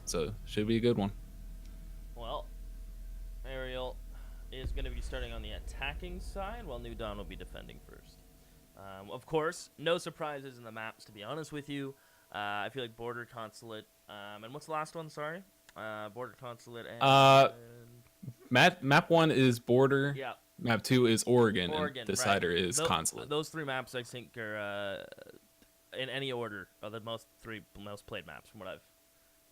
So should be a good one. Well, Arial is going to be starting on the attacking side, while New Dawn will be defending first. Of course, no surprises in the maps, to be honest with you. I feel like Border Consulate, and what's the last one? Sorry, Border Consulate and Map 1 is Border. yeah, Map 2 is Oregon, and Oregon. Right. Decider is Consulate. Those three maps, I think, are in any order are the most played maps from what I've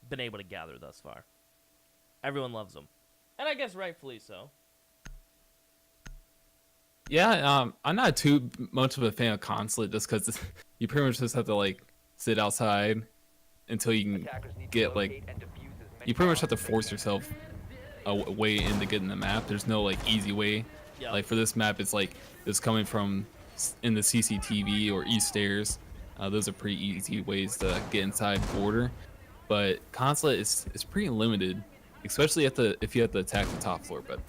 been able to gather thus far. Everyone loves them, and I guess rightfully so. Yeah, I'm not too much of a fan of Consulate just because you pretty much just have to like sit outside until you can get like. You pretty much have to force yourself a way into getting the map. There's no like easy way. Yep. Like for this map, it's like it's coming from in the CCTV or east stairs. Those are pretty easy ways to get inside Border, but Consulate is pretty limited, especially if you have to attack the top floor. But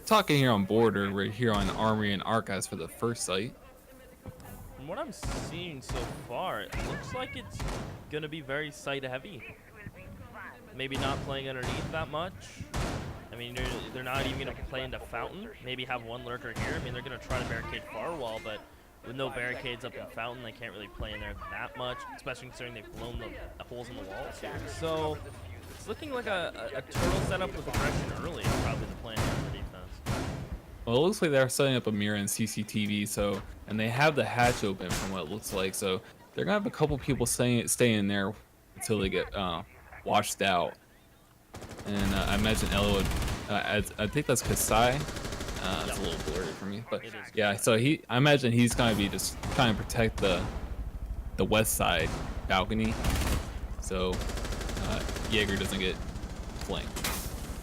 talking here on Border, we're here on Armory and Archives for the first site. From what I'm seeing so far, it looks like it's gonna be very site heavy. Maybe not playing underneath that much. I mean, they're not even gonna play into Fountain. Maybe have one lurker here. I mean, they're gonna try to barricade far wall, but with no barricades up in Fountain, they can't really play in there that much, especially considering they've blown the holes in the walls here. So it's looking like a turtle setup with aggression early is probably the plan here for defense. Well, it looks like they're setting up a mirror in CCTV, and they have the hatch open from what it looks like, so they're gonna have a couple people stay in there until they get washed out. And I imagine Ella would, I think that's Kasai. It's a little blurry for me, but yeah. So I imagine he's gonna be just trying to protect the west side balcony, so Jaeger doesn't get flanked.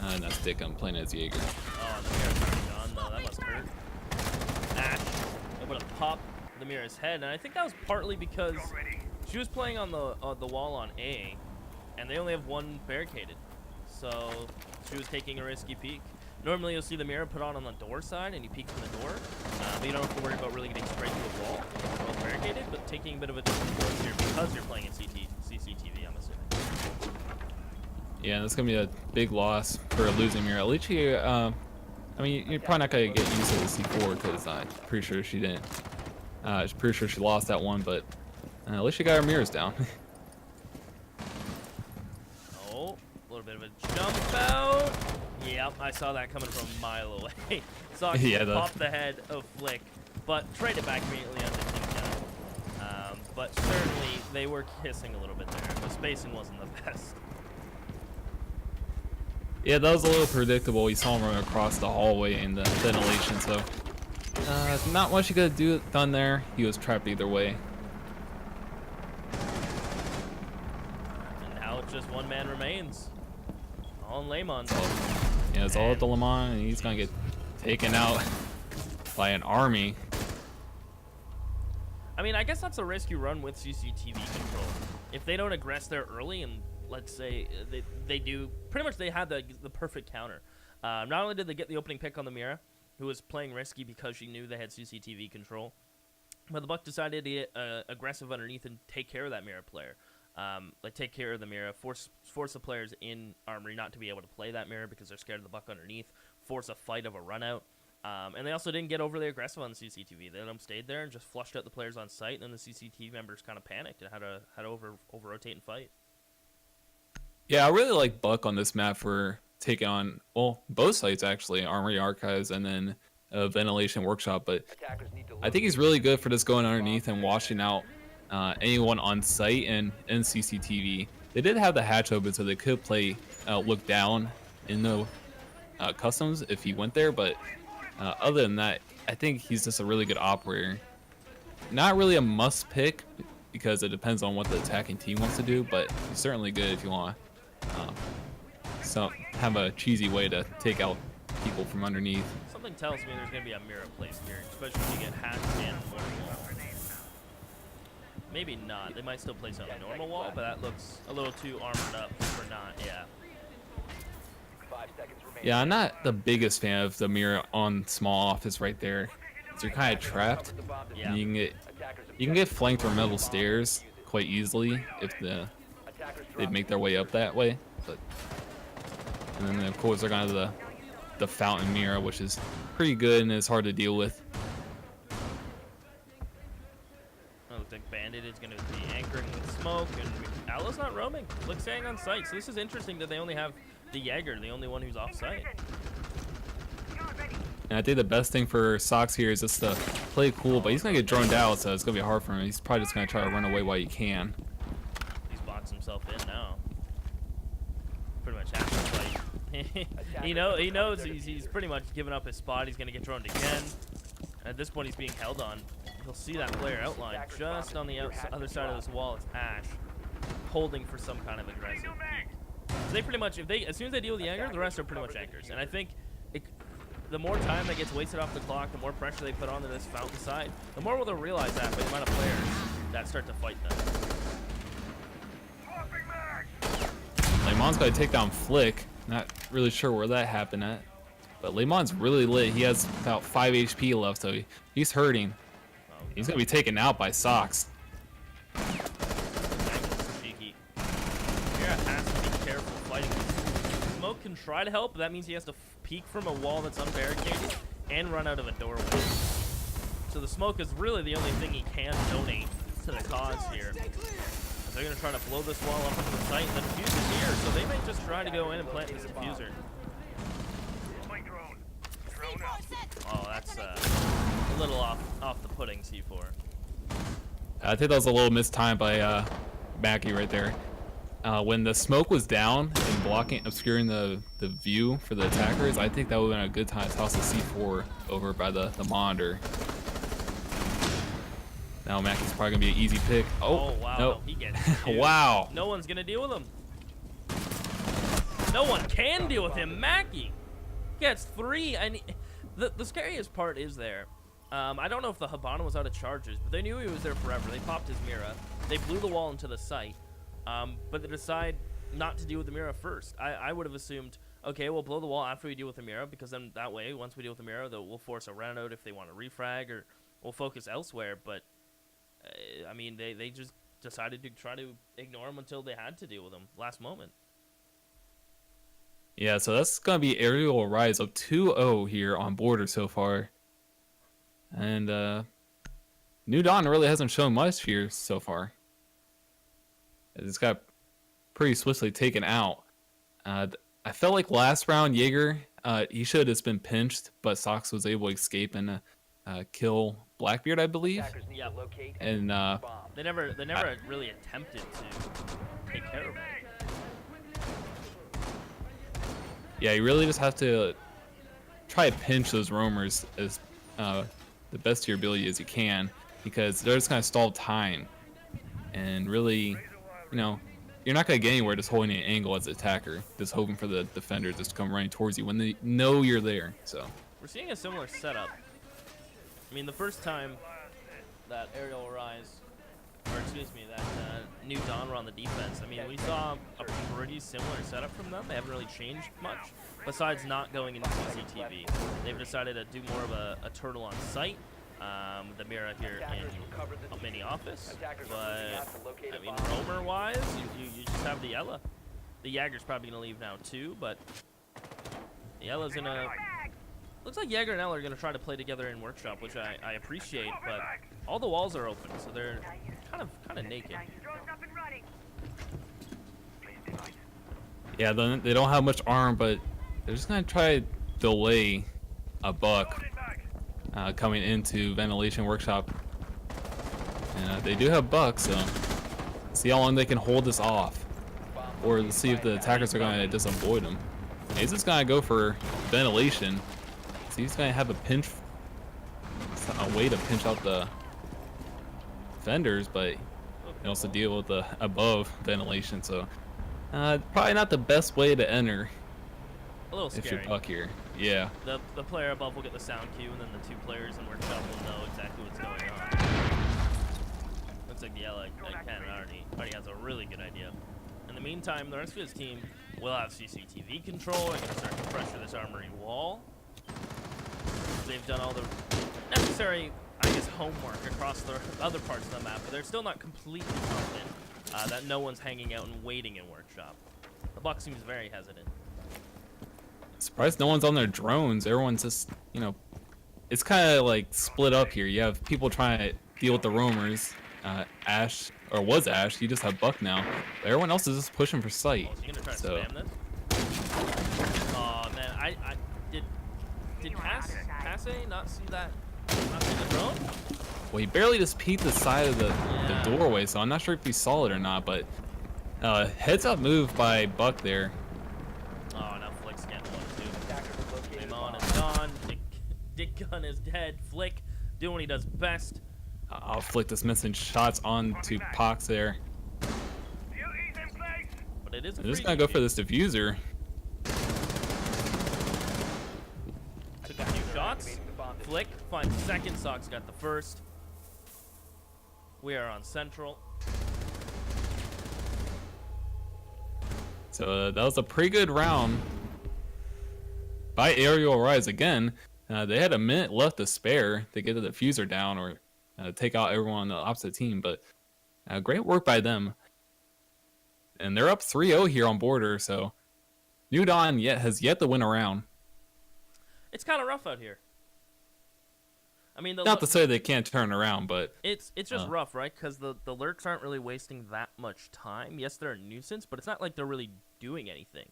And that's Dick. I'm playing as Jaeger. Oh, the mirror's already gone though. That must hurt. Ash able to pop the mirror's head, and I think that was partly because she was playing on the wall on A, and they only have one barricaded, so she was taking a risky peek. Normally, you'll see the mirror put on the door side, and you peek from the door, but you don't have to worry about really getting straight to the wall. It's both barricaded, but taking a bit of a different course here because you're playing in CCTV, I'm assuming. Yeah, that's gonna be a big loss for a losing mirror. At least I mean, you're probably not gonna get used to the C4 because I'm pretty sure she didn't. Pretty sure she lost that one, but at least she got her mirrors down. Oh, a little bit of a jump out. Yep, I saw that coming from a mile away. Saw it pop the head of Flick, but trade it back immediately on the team down. But certainly they were kissing a little bit there. The spacing wasn't the best. Yeah, that was a little predictable. You saw him run across the hallway in the ventilation, so not much you could have done there. He was trapped either way. And now it's just one man remains. All in Lemon. Yeah, it's all at the Lemon, and he's gonna get taken out by an army. I mean, I guess that's a risk you run with CCTV control. If they don't aggress there early, and let's say they do, pretty much they had the perfect counter. Not only did they get the opening pick on the Mira, who was playing risky because she knew they had CCTV control, but the Buck decided to get aggressive underneath and take care of that Mira player. Like take care of the Mira, force the players in Armory not to be able to play that Mira because they're scared of the Buck underneath, force a fight of a run out. And they also didn't get overly aggressive on the CCTV. They let them stayed there and just flushed out the players on site, and then the CCTV members kind of panicked and had to over-rotate and fight. Yeah, I really like Buck on this map for taking on, well, both sites actually, Armory Archives and then Ventilation Workshop, but I think he's really good for just going underneath and washing out anyone on site and in CCTV. They did have the hatch open, so they could play look down in the customs if he went there, but other than that, I think he's just a really good operator. Not really a must pick because it depends on what the attacking team wants to do, but he's certainly good if you want to have a cheesy way to take out people from underneath. Something tells me there's going to be a mirror placed here, especially when you get hatch and normal wall. Maybe not. They might still place it on the normal wall, but that looks a little too armored up for not, yeah. Yeah, I'm not the biggest fan of the mirror on small office right there. So you're kind of trapped. Yeah. And you can get flanked from metal stairs quite easily if the they'd make their way up that way. But and then of course they're going to the Fountain Mirror, which is pretty good and it's hard to deal with. It looks like Bandit is going to be anchoring with smoke, and Alo's not roaming. Looks staying on site. So this is interesting that they only have the Jaeger, the only one who's off site. And I think the best thing for Sox here is just to play cool, but he's going to get droned out, so it's going to be hard for him. He's probably just going to try to run away while he can. He's boxed himself in now. Pretty much half the fight. he knows he's pretty much given up his spot. He's going to get droned again. And at this point, he's being held on. You'll see that player outline just on the other side of this wall. It's Ash holding for some kind of aggressive peek. So they pretty much, as soon as they deal with the anchor, the rest are pretty much anchors. And I think the more time that gets wasted off the clock, the more pressure they put onto this Fountain side, the more will they'll realize that by the amount of players that start to fight them. Lemon's got to take down Flick. Not really sure where that happened at. But Lemon's really lit. He has about 5 HP left, so he's hurting. He's going to be taken out by Sox. Cheeky. Mira has to be careful fighting. Smoke can try to help, but that means he has to peek from a wall that's unbarricaded and run out of a doorway. So the smoke is really the only thing he can donate to the cause here. They're going to try to blow this wall up into the site, and the diffuser's here, so they may just try to go in and plant this diffuser. Oh, that's a little off the pudding, C4. I think that was a little mistimed by Mackie right there. When the smoke was down and obscuring the view for the attackers, I think that would have been a good time to toss the C4 over by the monitor. Now Mackie's probably gonna be an easy pick. Oh wow, nope. He gets it. Wow. No one's gonna deal with him. No one can deal with him. Mackie gets 3, and the scariest part is there. I don't know if the Habana was out of charges, but they knew he was there forever. They popped his Mira. They blew the wall into the site, but they decide not to deal with the Mira first. I would have assumed, okay, we'll blow the wall after we deal with the Mira, because then that way, once we deal with the Mira, we'll force a run out if they want to refrag, or we'll focus elsewhere. But I mean, they just decided to try to ignore him until they had to deal with him last moment. Yeah, so that's going to be Arial Arise up 2-0 here on Border so far. And New Dawn really hasn't shown much here so far. It's got pretty swiftly taken out. I felt like last round Jaeger, he should have just been pinched, but Sox was able to escape and kill Blackbeard, I believe. Yeah. And they never really attempted to take care of him. Yeah, you really just have to try to pinch those roamers as the best of your ability as you can, because they're just going to stall time. And really, you know, you're not going to get anywhere just holding an angle as an attacker, just hoping for the defender just to come running towards you when they know you're there. So we're seeing a similar setup. I mean, the first time that Arial Arise, or excuse me, that New Dawn were on the defense, I mean, we saw a pretty similar setup from them. They haven't really changed much, besides not going into CCTV. They've decided to do more of a turtle on site, the Mira here in a mini office. But, I mean, roamer-wise, you just have the Ella. The Jaeger's probably going to leave now, too, but the Ella's going to... Looks like Jaeger and Ella are going to try to play together in Workshop, which I appreciate, but all the walls are open, so they're kind of naked. yeah, they don't have much arm, but they're just going to try to delay a buck coming into Ventilation Workshop. And they do have bucks, so see how long they can hold this off, or let's see if the attackers are going to just avoid them. He's just going to go for Ventilation. So he's going to have a way to pinch out the defenders, but he can also deal with the above ventilation. So probably not the best way to enter. A little scary. If you're Buck here. Yeah. The player above will get the sound cue, and then the two players in Workshop will know exactly what's going on. Looks like the Ella Cannon already has a really good idea. In the meantime, the rest of his team will have CCTV control. They're going to start to pressure this armory wall. They've done all the necessary, I guess, homework across the other parts of the map, but they're still not completely confident that no one's hanging out and waiting in workshop. The Buck seems very hesitant. Surprised no one's on their drones. Everyone's just, you know, it's kind of like split up here. You have people trying to deal with the roamers. Ash, or was Ash, he just had Buck now. But everyone else is just pushing for sight. Oh, so you gonna try to spam this? Oh man, I did Casse not see that? Not see the drone? Well, he barely just peeked the side of the doorway, so I'm not sure if he saw it or not. But heads up move by Buck there. Oh, now Flick's getting one too. Limon is gone. Dick Gun is dead. Flick doing what he does best. I'll Flick just missing shots onto Pox there. But it is. I'm just gonna go for this diffuser. Took a few shots. Flick finds second. Sox got the first. We are on Central. So that was a pretty good round by Arial Arise again. They had a minute left to spare to get the diffuser down or take out everyone on the opposite team, but great work by them. And they're up 3-0 here on Border, so New Dawn has yet to win a round. It's kind of rough out here. I mean, not to say they can't turn around, but it's just rough, right? Because the lurks aren't really wasting that much time. Yes, they're a nuisance, but it's not like they're really doing anything.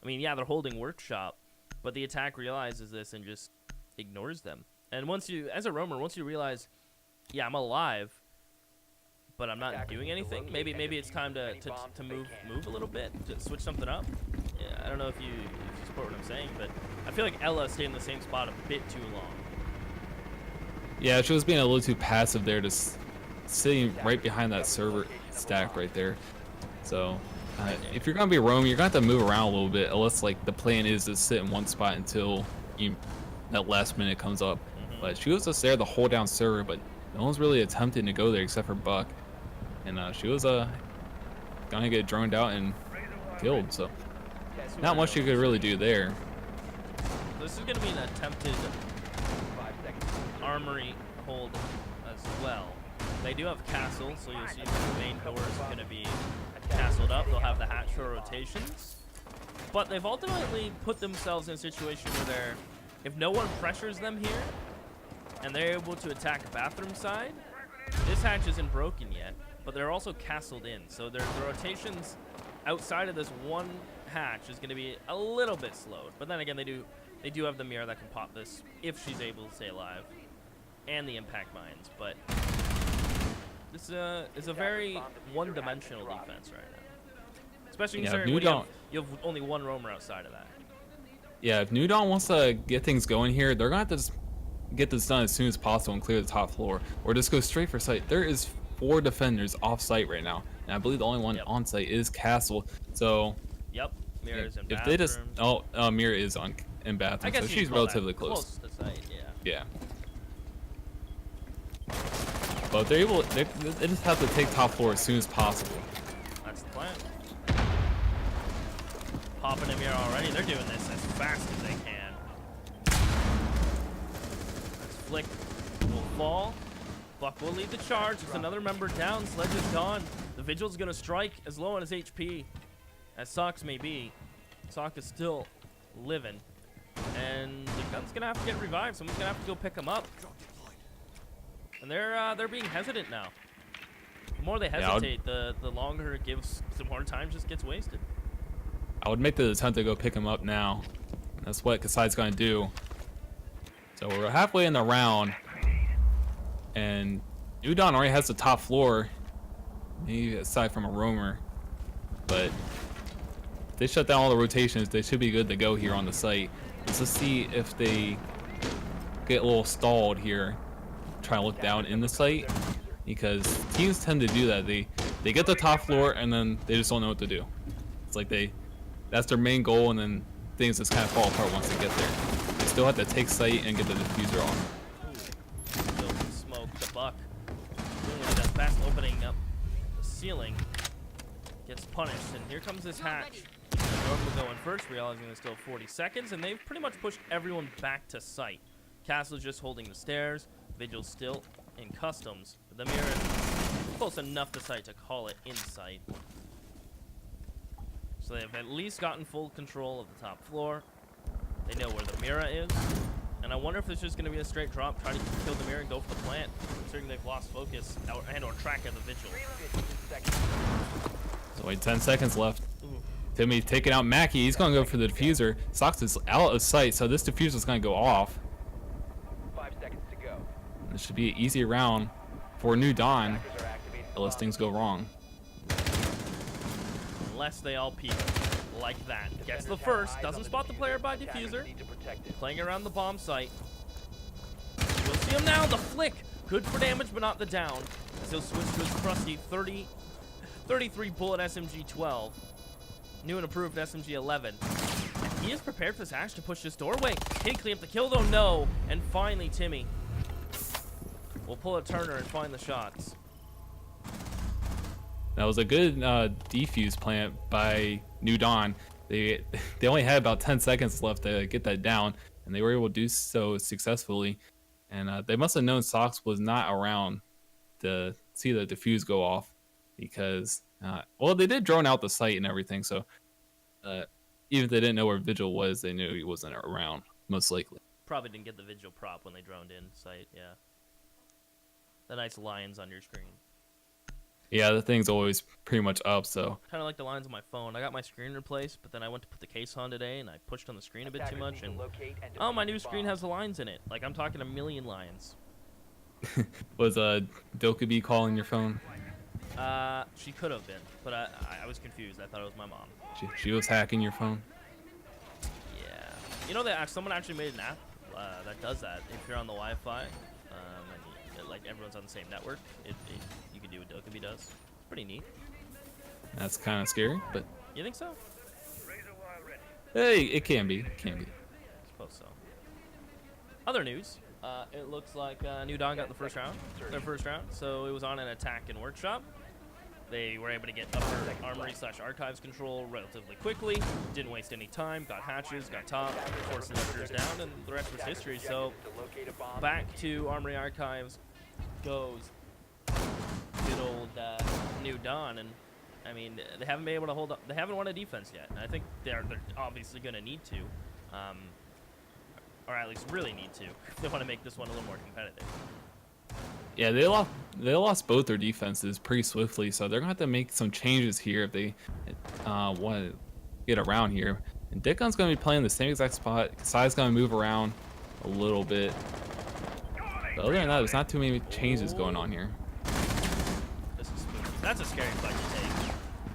I mean, yeah, they're holding workshop, but the attack realizes this and just ignores them. And once you, as a roamer, once you realize, yeah, I'm alive, but I'm not doing anything. Maybe it's time to move a little bit, to switch something up. Yeah, I don't know if you support what I'm saying, but I feel like Ella stayed in the same spot a bit too long. Yeah, she was being a little too passive there, just sitting right behind that server stack right there. So if you're gonna be roaming, you're gonna have to move around a little bit, unless like the plan is to sit in one spot until that last minute comes up. But she was just there to hold down server, but no one's really attempting to go there except for Buck, and she was gonna get droned out and killed. So not much you could really do there. This is gonna be an attempted armory hold as well. They do have castle, so you'll see the main door is going to be castled up. They'll have the hatch for rotations. But they've ultimately put themselves in a situation where if no one pressures them here, and they're able to attack bathroom side, this hatch isn't broken yet, but they're also castled in. So their rotations outside of this one hatch is going to be a little bit slowed. But then again, they do have the mirror that can pop this if she's able to stay alive, and the impact mines. But this is a very one-dimensional defense right now, especially considering when you have only one roamer outside of that. Yeah, if New Dawn wants to get things going here, they're gonna have to just get this done as soon as possible and clear the top floor, or just go straight for site. There is 4 defenders off site right now, and I believe the only one on site is Castle. So Mirror is in if bathroom. they just Mirror is in bathroom, I guess so she's relatively close to site. Yeah. But they're able. They just have to take top floor as soon as possible. That's the plan. Popping him here already. They're doing this as fast as they can. As Flick will fall. Buck will lead the charge. There's another member down. Sledge is gone. The Vigil's going to strike as low on his HP as Sox may be. Sock is still living. And the gun's going to have to get revived. Someone's going to have to go pick him up. And they're being hesitant now. The more they hesitate, the longer it gives, the more time just gets wasted. I would make the attempt to go pick him up now. That's what Kasai's going to do. So we're halfway in the round, and New Dawn already has the top floor, maybe aside from a roamer. But if they shut down all the rotations, they should be good to go here on the site. Let's just see if they get a little stalled here. Try to look down in the site, because teams tend to do that. They get the top floor and then they just don't know what to do. It's like that's their main goal, and then things just kind of fall apart once they get there. They still have to take site and get the diffuser off. Still smoke the Buck. Doing that fast opening up the ceiling gets punished, and here comes this hatch. Norm will go in first, realizing there's still 40 seconds, and they've pretty much pushed everyone back to site. Castle's just holding the stairs. Vigil still in customs. The mirror close enough to sight to call it in sight. So they've at least gotten full control of the top floor. They know where the Mira is. And I wonder if it's just going to be a straight drop, try to kill the Mira and go for the plant, considering they've lost focus and/or track of the Vigil. So wait, 10 seconds left. Ooh. Timmy taking out Mackie. He's going to go for the diffuser. Sox is out of sight, so this diffuser is going to go off. 5 seconds to go. This should be an easy round for New Dawn, unless things go wrong. Unless they all peek like that. Gets the first, doesn't spot the player by diffuser. Playing around the bomb site. You'll see him now, the flick. Good for damage, but not the down. Still switch to his crusty 33 bullet SMG-12. New and improved SMG-11. And he is prepared for Zash to push this doorway. Can he clean up the kill though? No. And finally, Timmy will pull a Turner and find the shots. That was a good defuse plant by New Dawn. They only had about 10 seconds left to get that down, and they were able to do so successfully. And they must have known Sox was not around to see the defuse go off, because well, they did drone out the site and everything. So even if they didn't know where Vigil was, they knew he wasn't around, most likely. Probably didn't get the Vigil prop when they droned in sight. Yeah, the nice lines on your screen. Yeah, the thing's always pretty much up, so. Kind of like the lines on my phone. I got my screen replaced, but then I went to put the case on today, and I pushed on the screen a bit too much, and oh, my new screen has the lines in it. Like, I'm talking a million lines. Was Dokubi calling your phone? She could have been, but I was confused. I thought it was my mom. She was hacking your phone? Yeah. You know, someone actually made an app that does that. If you're on the Wi-Fi, and like everyone's on the same network, you can do what Dokubi does. It's pretty neat. That's kind of scary, but. You think so? Hey, it can be. It can be. I suppose so. Other news. It looks like New Dawn got their first round, so it was on an attack and workshop. They were able to get upper armory/archives control relatively quickly, didn't waste any time, got hatches, got top, forced the lifters down, and the rest was history. So back to armory archives goes good old New Dawn, and I mean, they haven't been able to hold up, they haven't won a defense yet, and I think they're obviously going to need to. Or at least really need to, if they want to make this one a little more competitive. Yeah, they lost both their defenses pretty swiftly, so they're gonna have to make some changes here if they want to get around here. And Dickon's gonna be playing the same exact spot. Kasai's gonna move around a little bit. But other than that, there's not too many changes going on here. This is spooky. That's a scary fight to take.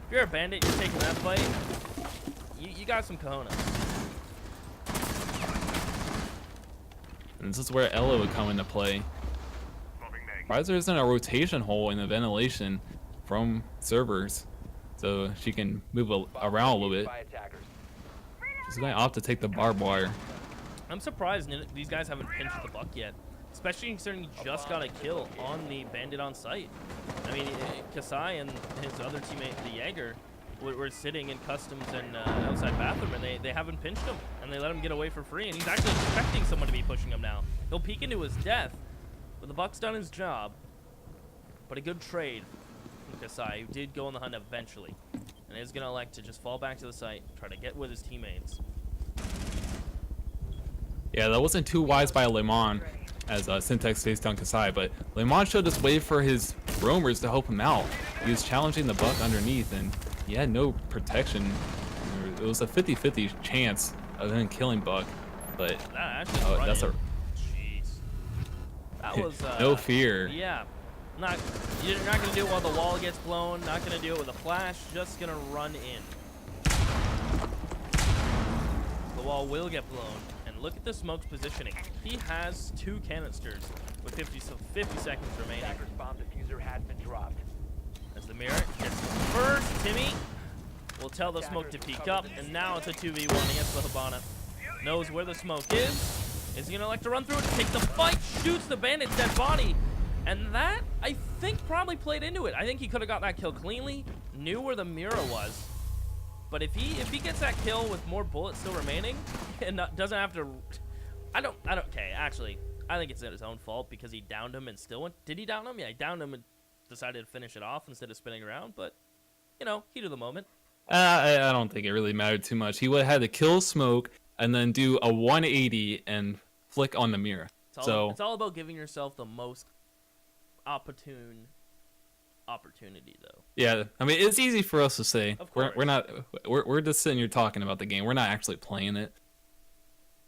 If you're a bandit, you're taking that fight. You got some cojones. And this is where Ella would come into play. Riser is in a rotation hole in the ventilation from servers, so she can move around a little bit. She's going to opt to take the barbed wire. I'm surprised these guys haven't pinched the buck yet, especially considering he just got a kill on the bandit on site. I mean, Kasai and his other teammate, the Jaeger, were sitting in customs and outside bathroom, and they haven't pinched him, and they let him get away for free, and he's actually expecting someone to be pushing him now. He'll peek into his death, but the Buck's done his job. But a good trade from Kasai, who did go on the hunt eventually, and is going to elect to just fall back to the site, try to get with his teammates. Yeah, that wasn't too wise by Lemon as Syntax faced down Kasai, but Lemon should just wait for his roamers to help him out. He was challenging the Buck underneath, and he had no protection. It was a 50-50 chance of him killing Buck, but that's a... Jeez. That was... no fear. Yeah. You're not going to do it while the wall gets blown, not going to do it with a flash, just going to run in. The wall will get blown, and look at the smoke's positioning. He has 2 canisters with 50 seconds remaining. Bomb diffuser has been dropped. As the mirror gets first, Timmy will tell the smoke to peek up, and now it's a 2v1 against the Hibana. Knows where the smoke is. Is he gonna elect to run through it, take the fight, shoots the bandit's dead body, and that I think probably played into it. I think he could have got that kill cleanly, knew where the mirror was, but if he gets that kill with more bullets still remaining and doesn't have to, okay, actually I think it's his own fault because he downed him and still went. Did he down him? Yeah, he downed him and decided to finish it off instead of spinning around. But, you know, heat of the moment. I don't think it really mattered too much. He would have had to kill smoke and then do a 180 and flick on the mirror. It's all about giving yourself the most opportunity, though. Yeah, I mean, it's easy for us to say. Of course. We're just sitting here talking about the game. We're not actually playing it.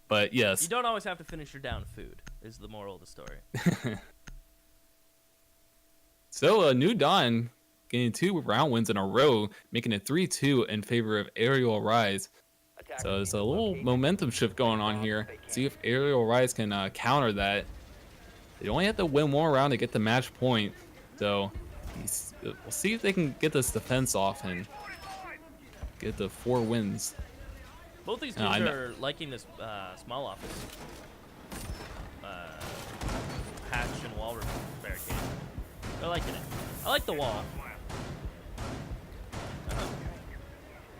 But yes. You don't always have to finish your down food, is the moral of the story. So, New Dawn getting 2 round wins in a row, making it 3-2 in favor of Arial Rise. So there's a little momentum shift going on here. See if Arial Rise can counter that. They only have to win 1 round to get the match point. So we'll see if they can get this defense off and get the 4 wins. Both these teams are liking this small office hatch and wall barricade. They're liking it. I like the wall.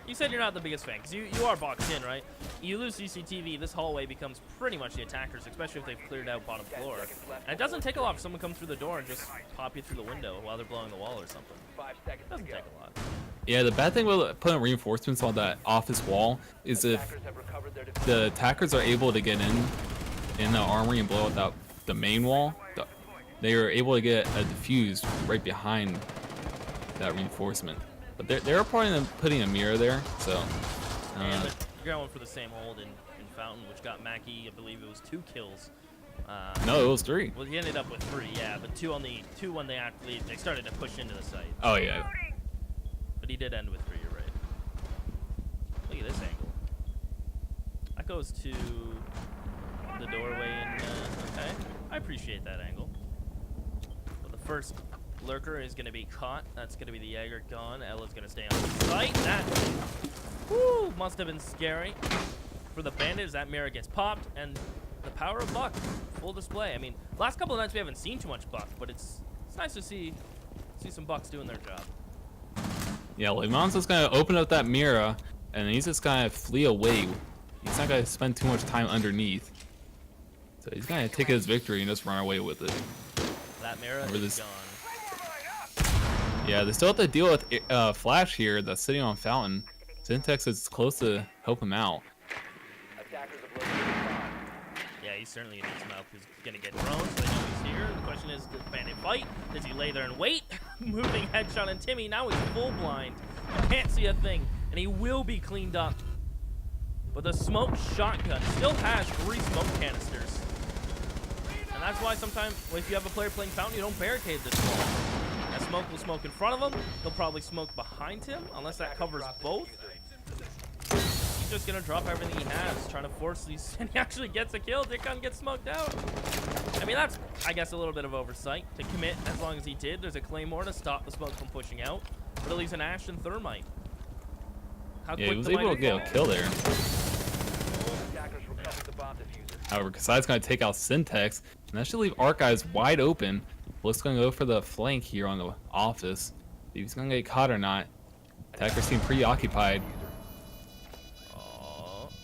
You said you're not the biggest fan, because you are boxed in, right? You lose CCTV, this hallway becomes pretty much the attackers, especially if they've cleared out bottom floor. And it doesn't take a lot for someone to come through the door and just pop you through the window while they're blowing the wall or something. It doesn't take a lot. Yeah, the bad thing with putting reinforcements on that office wall is if the attackers are able to get in the armory and blow out the main wall, they are able to get a defuse right behind that reinforcement. But they're probably putting a mirror there, so. Yeah, but you're going for the same hold in Fountain, which got Mackie, I believe it was 2 kills. No, it was 3. Well, he ended up with 3, yeah, but 2 when they actually started to push into the site. Oh yeah. But he did end with 3. You're right. Look at this angle. That goes to the doorway, and okay, I appreciate that angle. But the first lurker is going to be caught. That's going to be the Jaeger gone. Ella's going to stay on the site. That must have been scary for the bandits. That mirror gets popped, and the power of Buck, full display. I mean, last couple of nights we haven't seen too much Buck, but it's nice to see some Bucks doing their job. Yeah, Lemon's just gonna open up that mirror, and he's just gonna flee away. He's not gonna spend too much time underneath. So he's gonna take his victory and just run away with it. That mirror is gone. Yeah, they still have to deal with Flash here that's sitting on Fountain. Syntax is close to help him out. Yeah, he certainly needs some help. He's gonna get drones. They know he's here. The question is, does Bandit fight? Does he lay there and wait? Moving headshot on Timmy. Now he's full blind. Can't see a thing, and he will be cleaned up. But the smoke shotgun still has 3 smoke canisters, and that's why sometimes if you have a player playing Fountain, you don't barricade this wall. That smoke will smoke in front of him. He'll probably smoke behind him, unless that covers both. He's just gonna drop everything he has, trying to force these, and he actually gets a kill. Dickon gets smoked out. I mean, that's, I guess, a little bit of oversight to commit as long as he did. There's a Claymore to stop the smoke from pushing out, but at least an Ash and Thermite. How Yeah, he was able to get a kill there. However, Kasai's going to take out Syntax, and that should leave Archives wide open. Bliss going to go for the flank here on the office. If he's going to get caught or not. Attackers seem preoccupied.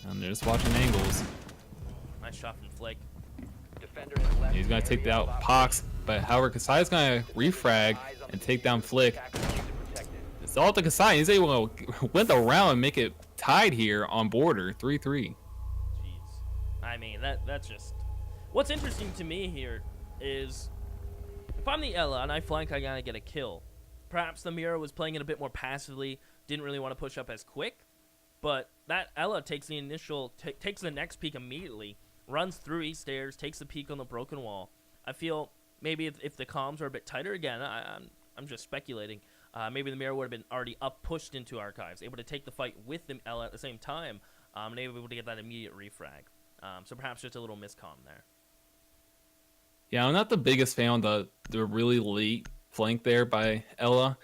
And they're just watching angles. Nice shot from Flick. He's going to take out Pox, but however, Kasai's going to refrag and take down Flick. It's all to Kasai. He's able to win the round and make it tied here on border, 3-3. I mean, that's just... What's interesting to me here is, if I'm the Ella and I flank, I gotta get a kill. Perhaps the Mira was playing it a bit more passively, didn't really want to push up as quick, but that Ella takes the takes the next peek immediately, runs through east stairs, takes the peek on the broken wall. I feel maybe if the comms are a bit tighter, again, I'm just speculating, maybe the Mira would have been already pushed into Archives, able to take the fight with the Ella at the same time, and able to get that immediate refrag. So perhaps just a little miscomm there. Yeah, I'm not the biggest fan of the really late flank there by Ella.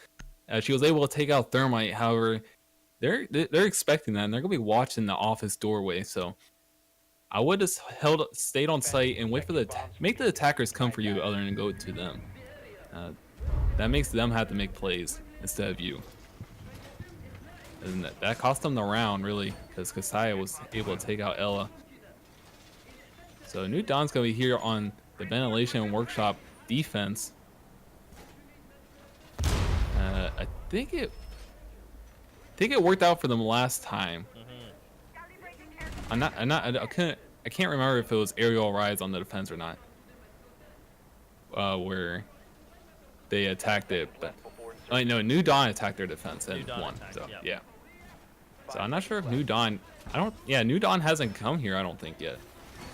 She was able to take out Thermite. However, they're expecting that, and they're gonna be watching the office doorway. So I would just stayed on site and wait for make the attackers come for you, other than go to them. That makes them have to make plays instead of you. And that cost them the round really, because Kasaya was able to take out Ella. So New Dawn's gonna be here on the ventilation and workshop defense. think it worked out for them last time. I can't remember if it was Arial Rise on the defense or not. Where they attacked it, but no, New Dawn attacked their defense and won. So yeah. So I'm not sure if New Dawn. New Dawn hasn't come here. I don't think yet.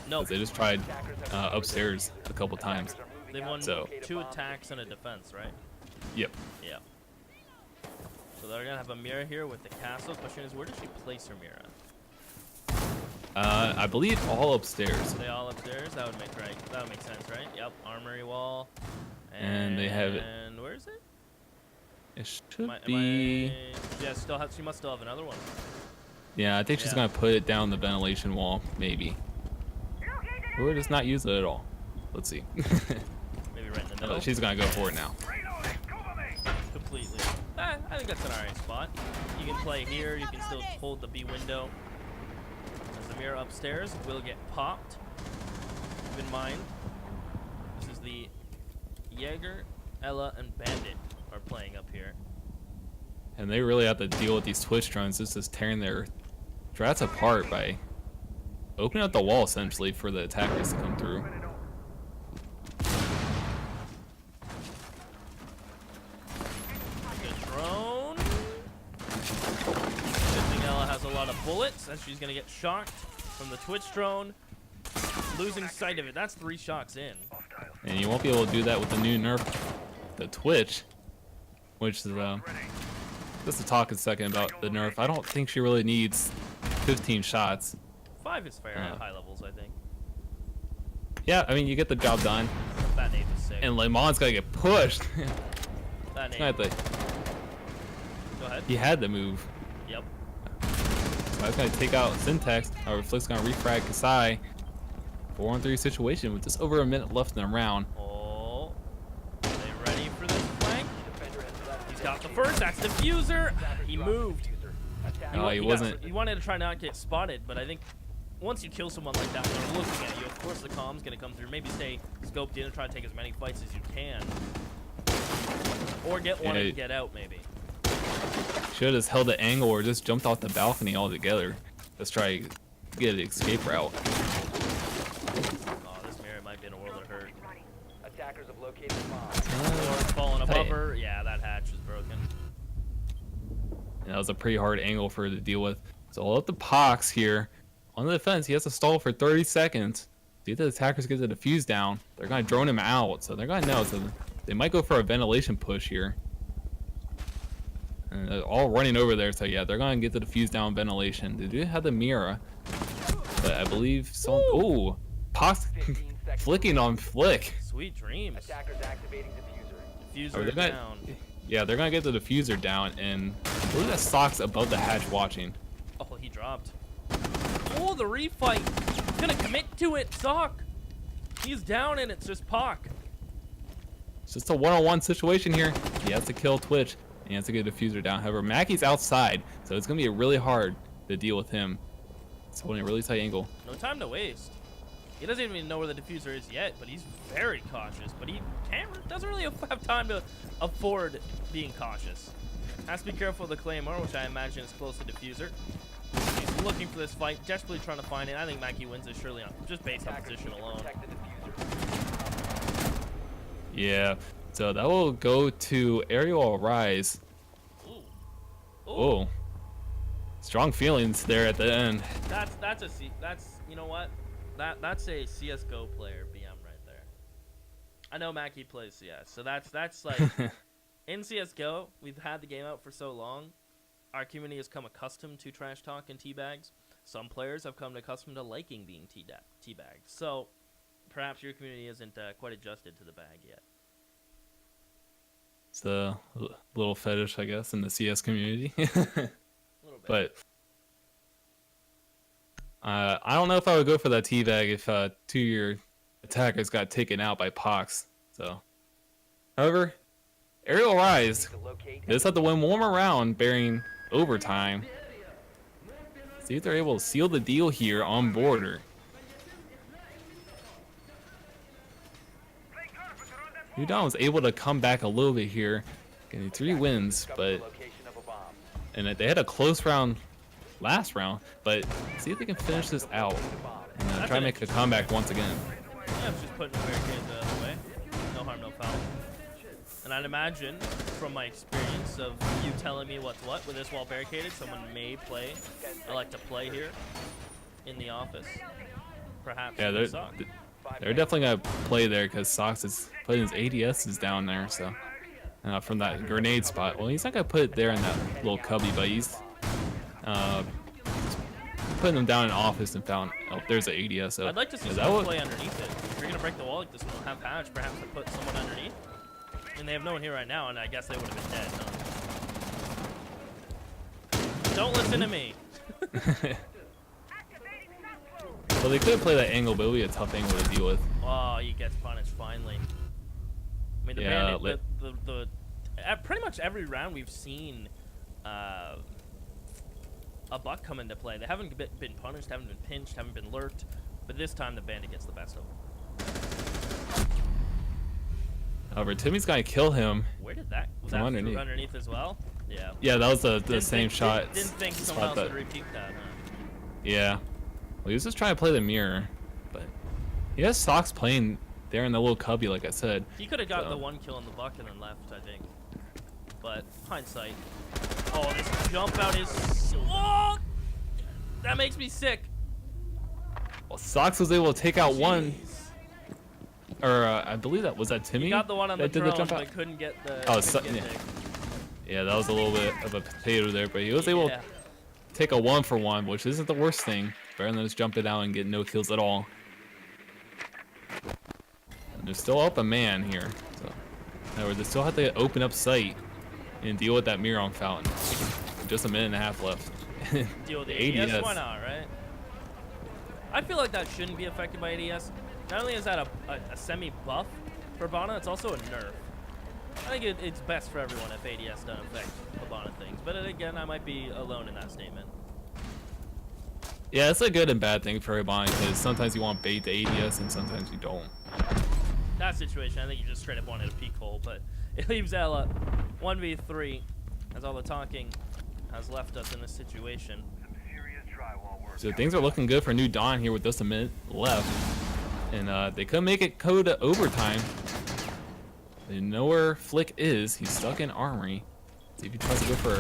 No, They just tried upstairs a couple times. they won So 2 attacks and a defense, right? Yep. Yeah. So they're gonna have a mirror here with the castle. Question is, where does she place her mirror? I believe all upstairs. Are they all upstairs? That would make sense, right? Yep. Armory wall. And they have it. And where is it? It should be. Yeah, she must still have another one. Yeah, I think she's gonna put it down the ventilation wall, maybe. Or just not use it at all. Let's see. Maybe right in the middle. Oh, she's gonna go for it now. Completely. I think that's an alright spot. You can play here. You can still hold the B window. As the mirror upstairs will get popped. Keep in mind, this is the Jaeger, Ella, and Bandit are playing up here. And they really have to deal with these Twitch drones. This is tearing their strats apart by opening up the wall essentially for the attackers to come through. The drone. Good thing Ella has a lot of bullets, and she's gonna get shocked from the Twitch drone. Losing sight of it. That's 3 shocks in. And you won't be able to do that with the new nerf, the Twitch, which is just to talk a second about the nerf. I don't think she really needs 15 shots. 5 is fair at high levels, I think. Yeah, I mean, you get the job done. That nade is sick. And Le Mans gotta get pushed. That nade. Go ahead. He had to move. Yep. So I was gonna take out Syntax. Our Flick's gonna refrag Kasai. 4-on-3 situation with just over a minute left in the round. Oh. Are they ready for this flank? He's got the first. That's diffuser. He moved. No, he wasn't. He wanted to try not to get spotted, but I think once you kill someone like that, they're looking at you. Of course, the comm's gonna come through. Maybe stay scoped in and try to take as many fights as you can, or get one and get out. Maybe. Should have just held the angle or just jumped off the balcony altogether. Let's try to get an escape route. Oh, this mirror might be in a world of hurt. Attackers have located the bomb. Or falling above her. Yeah, that hatch is broken. And that was a pretty hard angle for her to deal with. So I'll let the Pox here on the defense. He has to stall for 30 seconds. See if the attackers get the defuse down. They're going to drone him out. So they're going to know. So they might go for a ventilation push here. And they're all running over there. So yeah, they're going to get the defuse down ventilation. They do have the Mira. But I believe someone... Ooh. Pox flicking on Flick. Sweet dreams. Attackers activating diffuser. Diffuser down. Yeah, they're going to get the diffuser down. And I believe that Sock's above the hatch watching. Oh, he dropped. Oh, the refight. He's gonna commit to it, Sock. He's down and it's just Pac. It's just a one-on-one situation here. He has to kill Twitch. And he has to get a diffuser down. However, Mackey's outside, so it's gonna be really hard to deal with him. It's holding a really tight angle. No time to waste. He doesn't even know where the diffuser is yet, but he's very cautious. But he doesn't really have time to afford being cautious. Has to be careful of the Claymore, which I imagine is close to diffuser. He's looking for this fight, desperately trying to find it. I think Mackey wins it surely, just based on position alone. Yeah, so that will go to Arial Arise. Ooh. Oh, strong feelings there at the end. That's you know what? That's a CS:GO player BM right there. I know Mackey plays CS, so that's like in CS:GO we've had the game out for so long. Our community has come accustomed to trash talk and teabags. Some players have come accustomed to liking being teabagged. So perhaps your community isn't quite adjusted to the bag yet. It's a little fetish, I guess, in the CS community. A little bit. But I don't know if I would go for that teabag if 2 of your attackers got taken out by Pox. So, however, Arial Rise, they just have to win one more round, bearing overtime. See if they're able to seal the deal here on border. Udon was able to come back a little bit here, getting 3 wins, Discover the but location of a bomb. and they had a close round last round, but see if they can finish this out and That's try an to make a comeback once again. Yeah, it's just putting a barricade the other way. No harm, no foul. And I'd imagine, from my experience of you telling me what's what with this wall barricaded, someone may play, elect to play here in the office. Perhaps. Yeah, they're definitely gonna play there because Sox is putting his ADSs down there. So from that grenade spot, well, he's not gonna put it there in that little cubby, but he's putting them down in office and found. Oh, there's an ADS. So I'd like to see someone play underneath it. If you're gonna break the wall like this and have patch, perhaps to put someone underneath. And they have no one here right now, and I guess they would have been dead. Huh? Don't listen to me. Well, they could play that angle, but it would be a tough angle to deal with. Oh, he gets punished finally. I mean, the Yeah, bandit, at pretty much every round we've seen a buck come into play. They haven't been punished, haven't been pinched, haven't been lurked, but this time the bandit gets the best of them. However, Timmy's gonna kill him. Where did that? Was From that underneath. underneath as well? Yeah. Yeah, that was the same shot. Didn't think spot someone else that- would repeat that, huh? Yeah. Well, he was just trying to play the mirror, but he has Sox playing there in the little cubby, like I said. He could have got So- the one kill in the buck and then left, I think. But hindsight. Oh, this jump out is. Oh, that makes me sick. Well, Sox was able to take out one, Jeez. or I believe that was that Timmy. He got the one on the that did drone, the jump out? but couldn't get the. Oh, couldn't get yeah. the- Yeah, that was a little bit of a potato there, but he was able Yeah. to take a 1-for-1, which isn't the worst thing. Better than just jumping out and getting no kills at all. And they're still up a man here, so in other words, they still have to open up sight and deal with that mirror on Fountain. Just a minute and a half left. Deal with the The ADS. ADS. Why not, right? I feel like that shouldn't be affected by ADS. Not only is that a semi-buff for Bana, it's also a nerf. I think it's best for everyone if ADS doesn't affect Hibana things. But again, I might be alone in that statement. Yeah, it's a good and bad thing for Hibana because sometimes you want bait the ADS and sometimes you don't. That situation, I think you just straight up wanted a peek hole, but it leaves Ella 1v3 as all the talking has left us in this situation. So things are looking good for New Dawn here with just a minute left. And they could make it go to overtime. They know where Flick is. He's stuck in Armory. See if he tries to go for...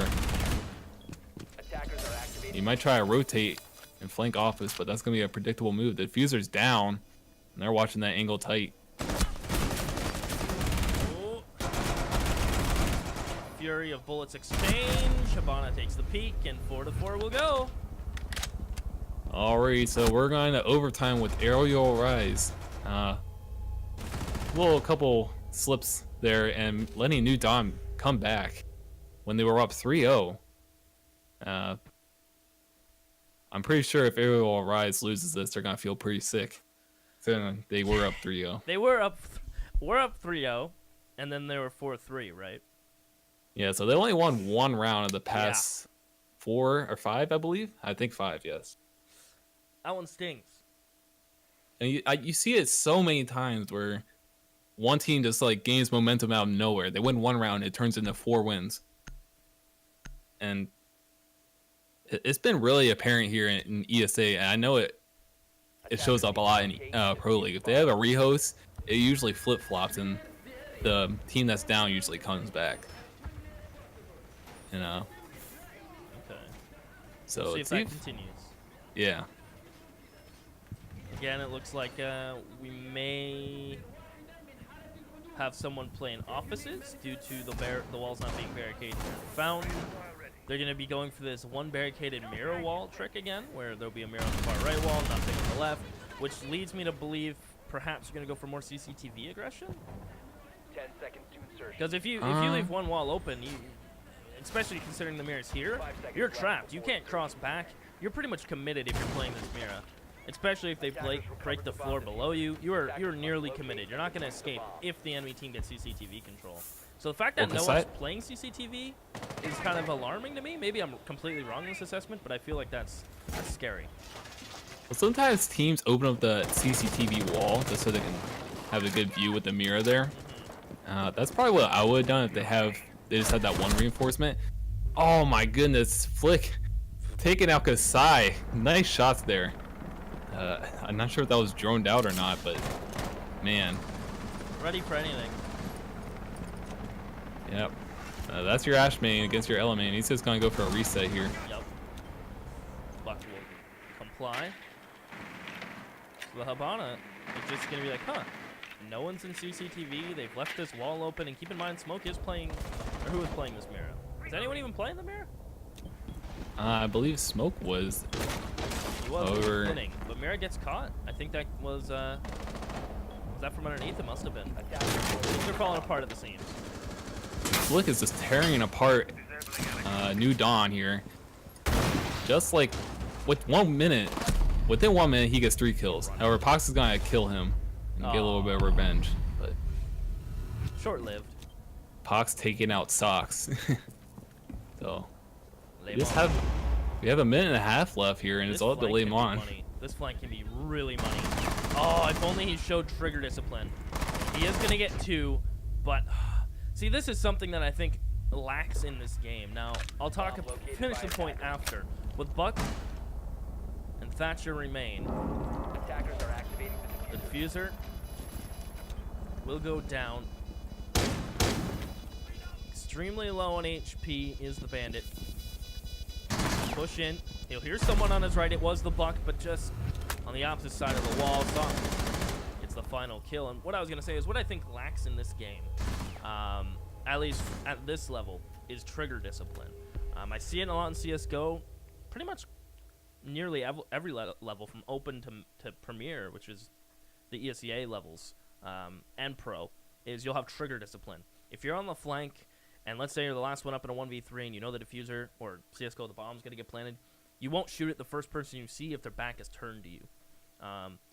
Attackers are activating. He might try to rotate and flank Office, but that's going to be a predictable move. The diffuser's down, and they're watching that angle tight. Oh. Fury of bullets exchange. Hibana takes the peek, and 4-4 will go. Alright, so we're going to overtime with Arial Arise. A couple slips there and letting New Dawn come back when they were up 3-0. I'm pretty sure if Arial Arise loses this, they're going to feel pretty sick. So they were up 3-0. They were up 3-0, and then they were 4-3, right? Yeah, so they only won one round of the past 4 or 5, I believe. I think 5, yes. That one stings. And you see it so many times where one team just like gains momentum out of nowhere. They win one round, it turns into 4 wins. And it's been really apparent here in ESA, and I know it shows up a lot in Pro League. If they have a rehost, it usually flip-flops, and the team that's down usually comes back. You know? Okay. So We'll see if it's that continues. yeah. Again, it looks like we may have someone playing offices due to the walls not being barricaded and found. They're going to be going for this one barricaded mirror wall trick again, where there'll be a mirror on the far right wall, nothing on the left, which leads me to believe perhaps you're going to go for more CCTV aggression. 10 seconds to insertion. Because if you leave one wall open, especially considering the mirror's here, you're trapped. You can't cross back. You're pretty much committed if you're playing this mirror. Especially if they break the floor below you, you're nearly committed. You're not going to escape if the enemy team gets CCTV control. So the fact that no one's playing CCTV is kind of alarming to me. Maybe I'm completely wrong in this assessment, but I feel like that's scary. Well, sometimes teams open up the CCTV wall just so they can have a good view with the mirror there. That's probably what I would have done if they just had that one reinforcement. Oh my goodness, Flick taking out Kasai. Nice shots there. I'm not sure if that was droned out or not, but man. Ready for anything. Yep. That's your Ash main against your Ela main. He's just gonna go for a reset here. Yep. Buck will comply. So the Hibana is just gonna be like, huh, no one's in CCTV. They've left this wall open, and keep in mind, Smoke is playing, or who is playing this mirror? Is anyone even playing the mirror? I believe Smoke was. He was winning, but Mira gets caught. I think that was that from underneath? It must have been. Things are falling apart at the seams. Flick is just tearing apart New Dawn here. Just like with 1 minute, within 1 minute he gets 3 kills. However, Pox is gonna kill him and get a little bit of revenge. But short-lived. Pox taking out Socks. So we have a minute and a half left here, and it's all to lay on. This flank can be really money. Oh, if only he showed trigger discipline. He is gonna get 2, but see, this is something that I think lacks in this game. Now, I'll finish the point after. With Buck and Thatcher remain, Attackers are activating the diffuser will go down. Extremely low on HP is the bandit. Push in. He'll hear someone on his right. It was the Buck, but just on the opposite side of the wall. So it's the final kill. And what I was going to say is what I think lacks in this game, at least at this level, is trigger discipline. I see it a lot in CSGO, pretty much nearly every level from open to premier, which is the ESEA levels, and pro, is you'll have trigger discipline. If you're on the flank, and let's say you're the last one up in a 1v3 and you know the diffuser or CSGO, the bomb's going to get planted, you won't shoot at the first person you see if their back is turned to you.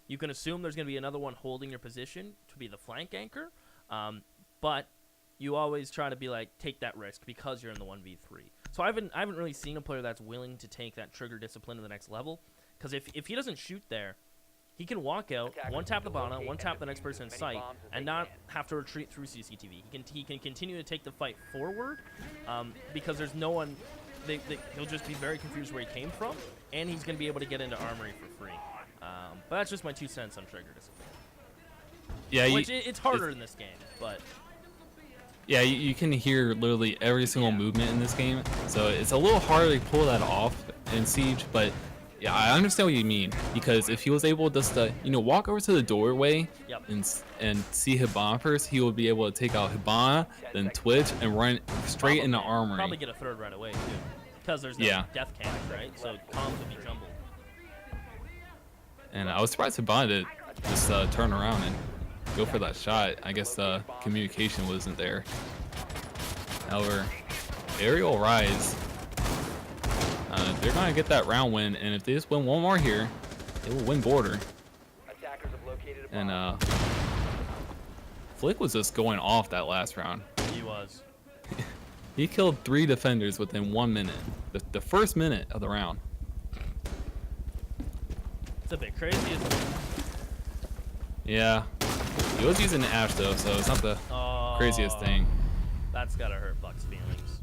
You can assume there's going to be another one holding your position to be the flank anchor, but you always try to be like, take that risk because you're in the 1v3. So I haven't really seen a player that's willing to take that trigger discipline to the next level, because if he doesn't shoot there, he can walk out, one tap the Bana, one tap the next person in sight, and not have to retreat through CCTV. He can continue to take the fight forward, because there's no one. He'll just be very confused where he came from, and he's going to be able to get into Armory for free. But that's just my 2 cents on trigger discipline. Yeah, it's harder in this game, but yeah, you can hear literally every single movement in this game, so it's a little harder to pull that off in Siege, but yeah, I understand what you mean, because if he was able just to, walk over to the doorway and see Hibana first, he would be able to take out Hibana, then Twitch, and run straight into Armory. Probably get a third right away, too, because there's no death cams, right? So comms would be jumbled. And I was surprised Hibana did just turn around and go for that shot. I guess communication wasn't there. However, Arial Rise, they're going to get that round win, and if they just win one more here, they will win border. And Flick was just going off that last round. He was. He killed 3 defenders within 1 minute, the first minute of the round. It's a bit crazy, isn't it? Yeah. He was using the Ash though, so it's not the craziest thing. That's gotta hurt Buck's feelings.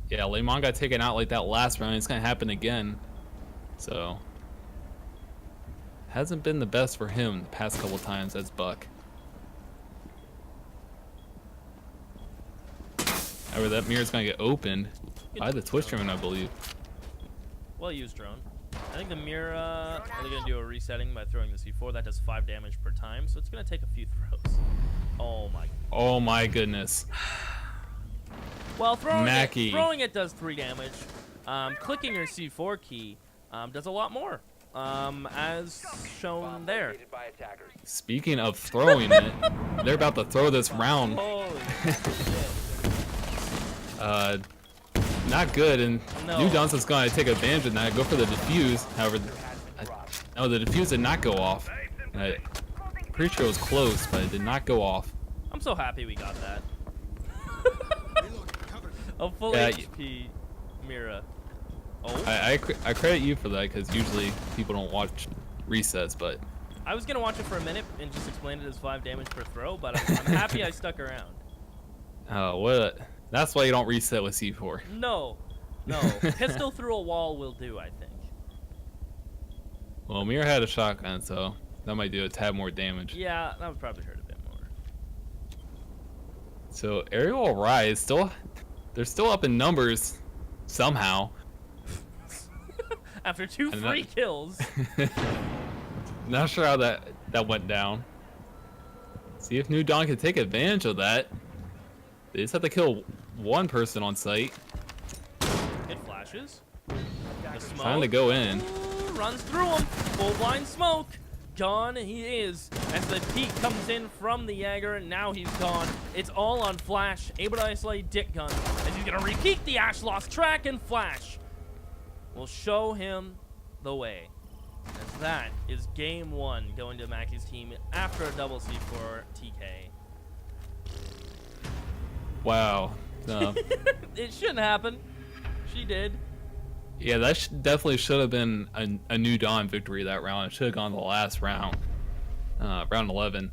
Yeah, Lemon got taken out like that last round. It's gonna happen again. So hasn't been the best for him the past couple times as Buck. However, that mirror's gonna get opened by the Twitch drone, I believe. Well used drone. I think the mirror, they're going to do a resetting by throwing the C4. That does 5 damage per time, so it's going to take a few throws. Oh my goodness. Well, throwing it does 3 damage. Clicking your C4 key does a lot more, as shown there. Speaking of throwing it, they're about to throw this round. Holy shit. Not good, and New Johnson's going to take advantage of that, go for the defuse. However, no, the defuse did not go off. Pretty sure it was close, but it did not go off. I'm so happy we got that. A full HP Mira. Oh. I credit you for that, because usually people don't watch resets, but I was going to watch it for a minute and just explain it as 5 damage per throw, but I'm happy I stuck around. Oh, what That's why you don't reset with C4. No. Pistol through a wall will do, I think. Well, Mir had a shotgun, so that might do a tad more damage. Yeah, that would probably hurt a bit more. So Arial Rise they're still up in numbers somehow. After 2 free kills. Not sure how that went down. See if New Dawn can take advantage of that. They just have to kill one person on site. It flashes. The smoke. Time to go in. Ooh, runs through him. Full blind smoke. Gone he is. As the peek comes in from the Jaeger, and now he's gone. It's all on Flash. Able to isolate Dick Gun. As he's gonna repeat the Ash lost track, and Flash will show him the way. As that is game 1 going to Mackey's team after a double C4 TK. Wow. It shouldn't happen. She did. Yeah, that definitely should have been a New Dawn victory that round. It should have gone the last round, round 11.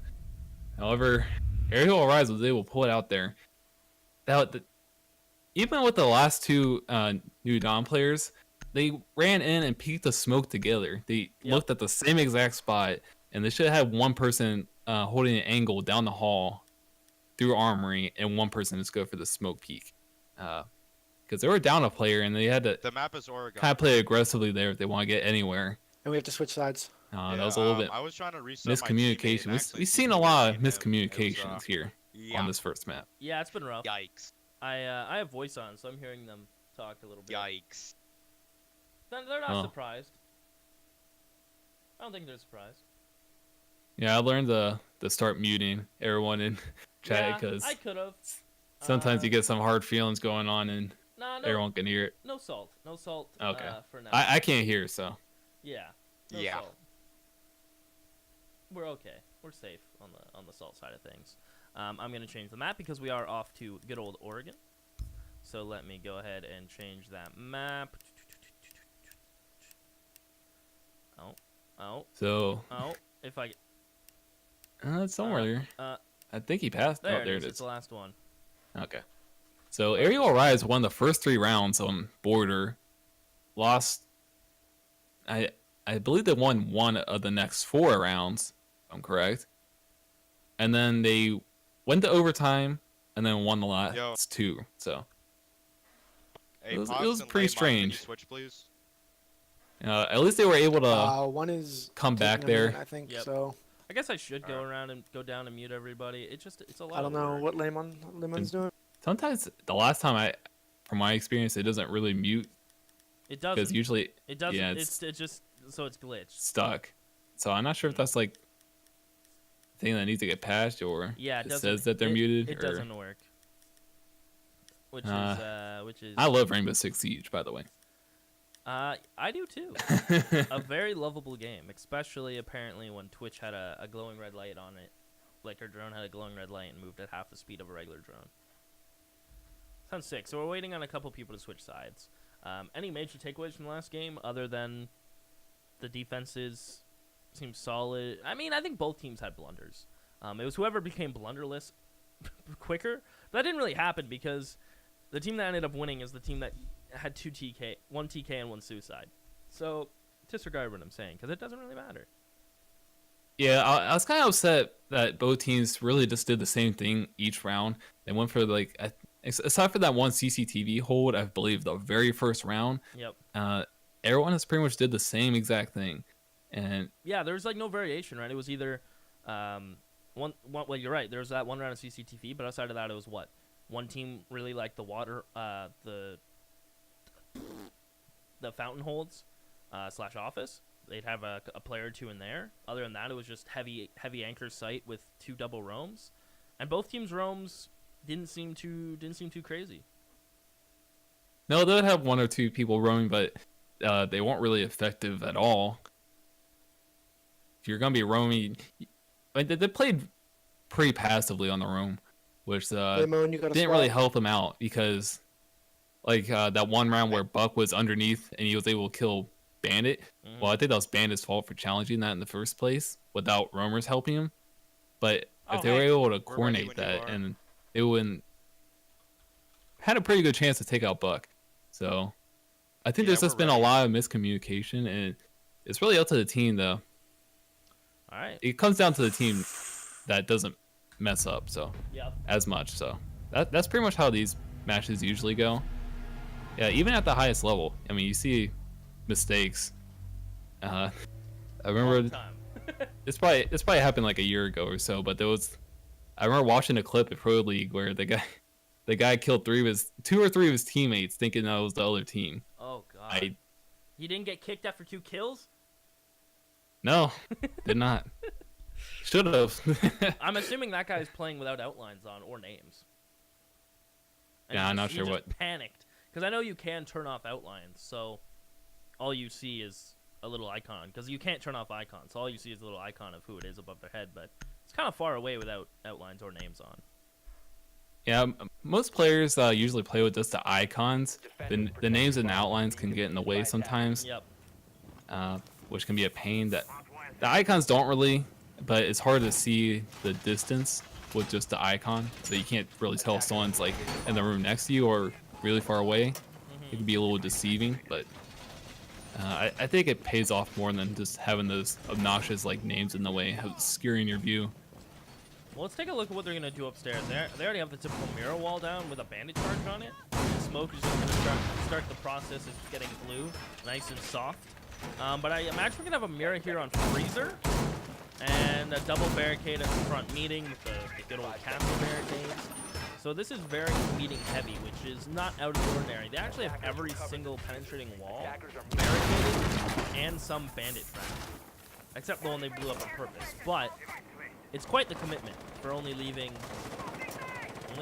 However, Arial Arise was able to pull it out there. Even with the last 2 New Dawn players, they ran in and peeked the smoke together. They looked at the same exact spot, and they should have had one person holding an angle down the hall through Armory, and one person just go for the smoke peek. Because they were down a player, and they had to The map is Oregon. kind of play aggressively there if they want to get anywhere. And we have to switch sides. Yeah, That was a little bit I was trying to reset my miscommunication. teammate and actually We've seen CCTV a lot of him. It was, miscommunications here yeah. on this first map. Yeah, it's been rough. Yikes. I have voice on, so I'm hearing them talk a little bit. Yikes. They're not Oh. surprised. I don't think they're surprised. Yeah, I learned to start muting everyone in chat because I could have. sometimes you get some hard feelings going on and No, everyone can hear it. no salt. No salt. Okay. For now. I can't hear, so Yeah. No Yeah. salt. We're okay. We're safe on the salt side of things. I'm gonna change the map because we are off to good old Oregon. So let me go ahead and change that map. Oh. so If I it's somewhere. I think he passed. there, Oh, there it is. it It's is. the last one. Okay. So Arial Rise won the first 3 rounds on Border. Lost. I believe they won 1 of the next 4 rounds, if I'm correct. And then they went to overtime and then won the last 2. So Hey, It was Pox and pretty Laymon, can you strange. switch, please? at least they were able to One is come back taking a minute, there. I think Yep. so. I guess I should go Alright. around and go down and mute everybody. It's a lot. I don't of know work. what Lemon's doing. Sometimes the last time from my experience, it doesn't really mute It because doesn't. usually It doesn't. yeah, it's just so it's glitched. stuck. So I'm not sure if that's like a thing that needs to get patched or Yeah, it it doesn't. says that they're muted. It or... doesn't work. Which is. I love Rainbow Six Siege, by the way. I do too. A very lovable game, especially apparently when Twitch had a glowing red light on it. Like her drone had a glowing red light and moved at half the speed of a regular drone. Sounds sick. So we're waiting on a couple people to switch sides. Any major takeaways from the last game other than the defenses seem solid? I mean, I think both teams had blunders. It was whoever became blunderless quicker. But that didn't really happen because the team that ended up winning is the team that had 2 TK, 1 TK and 1 suicide. So disregard what I'm saying because it doesn't really matter. Yeah, I was kind of upset that both teams really just did the same thing each round. They went for aside for that one CCTV hold, I believe the very first round. Yep. Everyone has pretty much did the same exact thing, and Yeah, there's like no variation, right? It was either one. Well, you're right. There was that one round of CCTV, but outside of that, it was what one team really liked the water, the fountain holds / office. They'd have a player or 2 in there. Other than that, it was just heavy anchor site with 2 double roams, and both teams' roams didn't seem too crazy. no, they'd have 1 or 2 people roaming, but they weren't really effective at all. If you're gonna be roaming, they played pretty passively on the roam, which Lemon, you got a didn't spot. really help them out because, like that one round where Buck was underneath and he was able to kill Bandit. Mhm. Well, I think that was Bandit's fault for challenging that in the first place without roamers helping him. But if they were able to coordinate when you that, are. and it wouldn't. had a pretty good chance to take out Buck. So I think Yeah, there's just we're been a ready. lot of miscommunication, and it's really up to the team though. All right. It comes down to the team that doesn't mess up so Yep. as much. So that's pretty much how these matches usually go. Yeah, even at the highest level. I mean, you see mistakes. I All remember the time. it's probably happened like a year ago or so, but I remember watching a clip at Pro League where the guy killed two or three of his teammates thinking that was the other team. Oh God. He didn't get kicked after 2 kills. No, did not. Should have. I'm assuming that guy's playing without outlines on or names. And Yeah, I'm not he sure just what. Panicked because I know you can turn off outlines, so all you see is a little icon because you can't turn off icons. So all you see is a little icon of who it is above their head, but it's kind of far away without outlines or names on. Yeah, most players usually play with just the icons. The names and outlines can get in the way sometimes, Yep. which can be a pain. That the icons don't really, but it's hard to see the distance with just the icon, so you can't really tell if someone's like in the room next to you or really far away. It can be a little deceiving, but I think it pays off more than just having those obnoxious like names in the way, obscuring your view. Well, let's take a look at what they're gonna do upstairs. They already have the typical mirror wall down with a bandage charge on it. Smoke is just gonna start the process of getting blue, nice and soft. But I imagine we're gonna have a mirror here on Freezer, and a double barricade at the front meeting with the good old castle barricades. So this is very meeting heavy, which is not out of the ordinary. They actually have every single penetrating wall barricaded and some bandit trap, except the one they blew up on purpose. But it's quite the commitment for only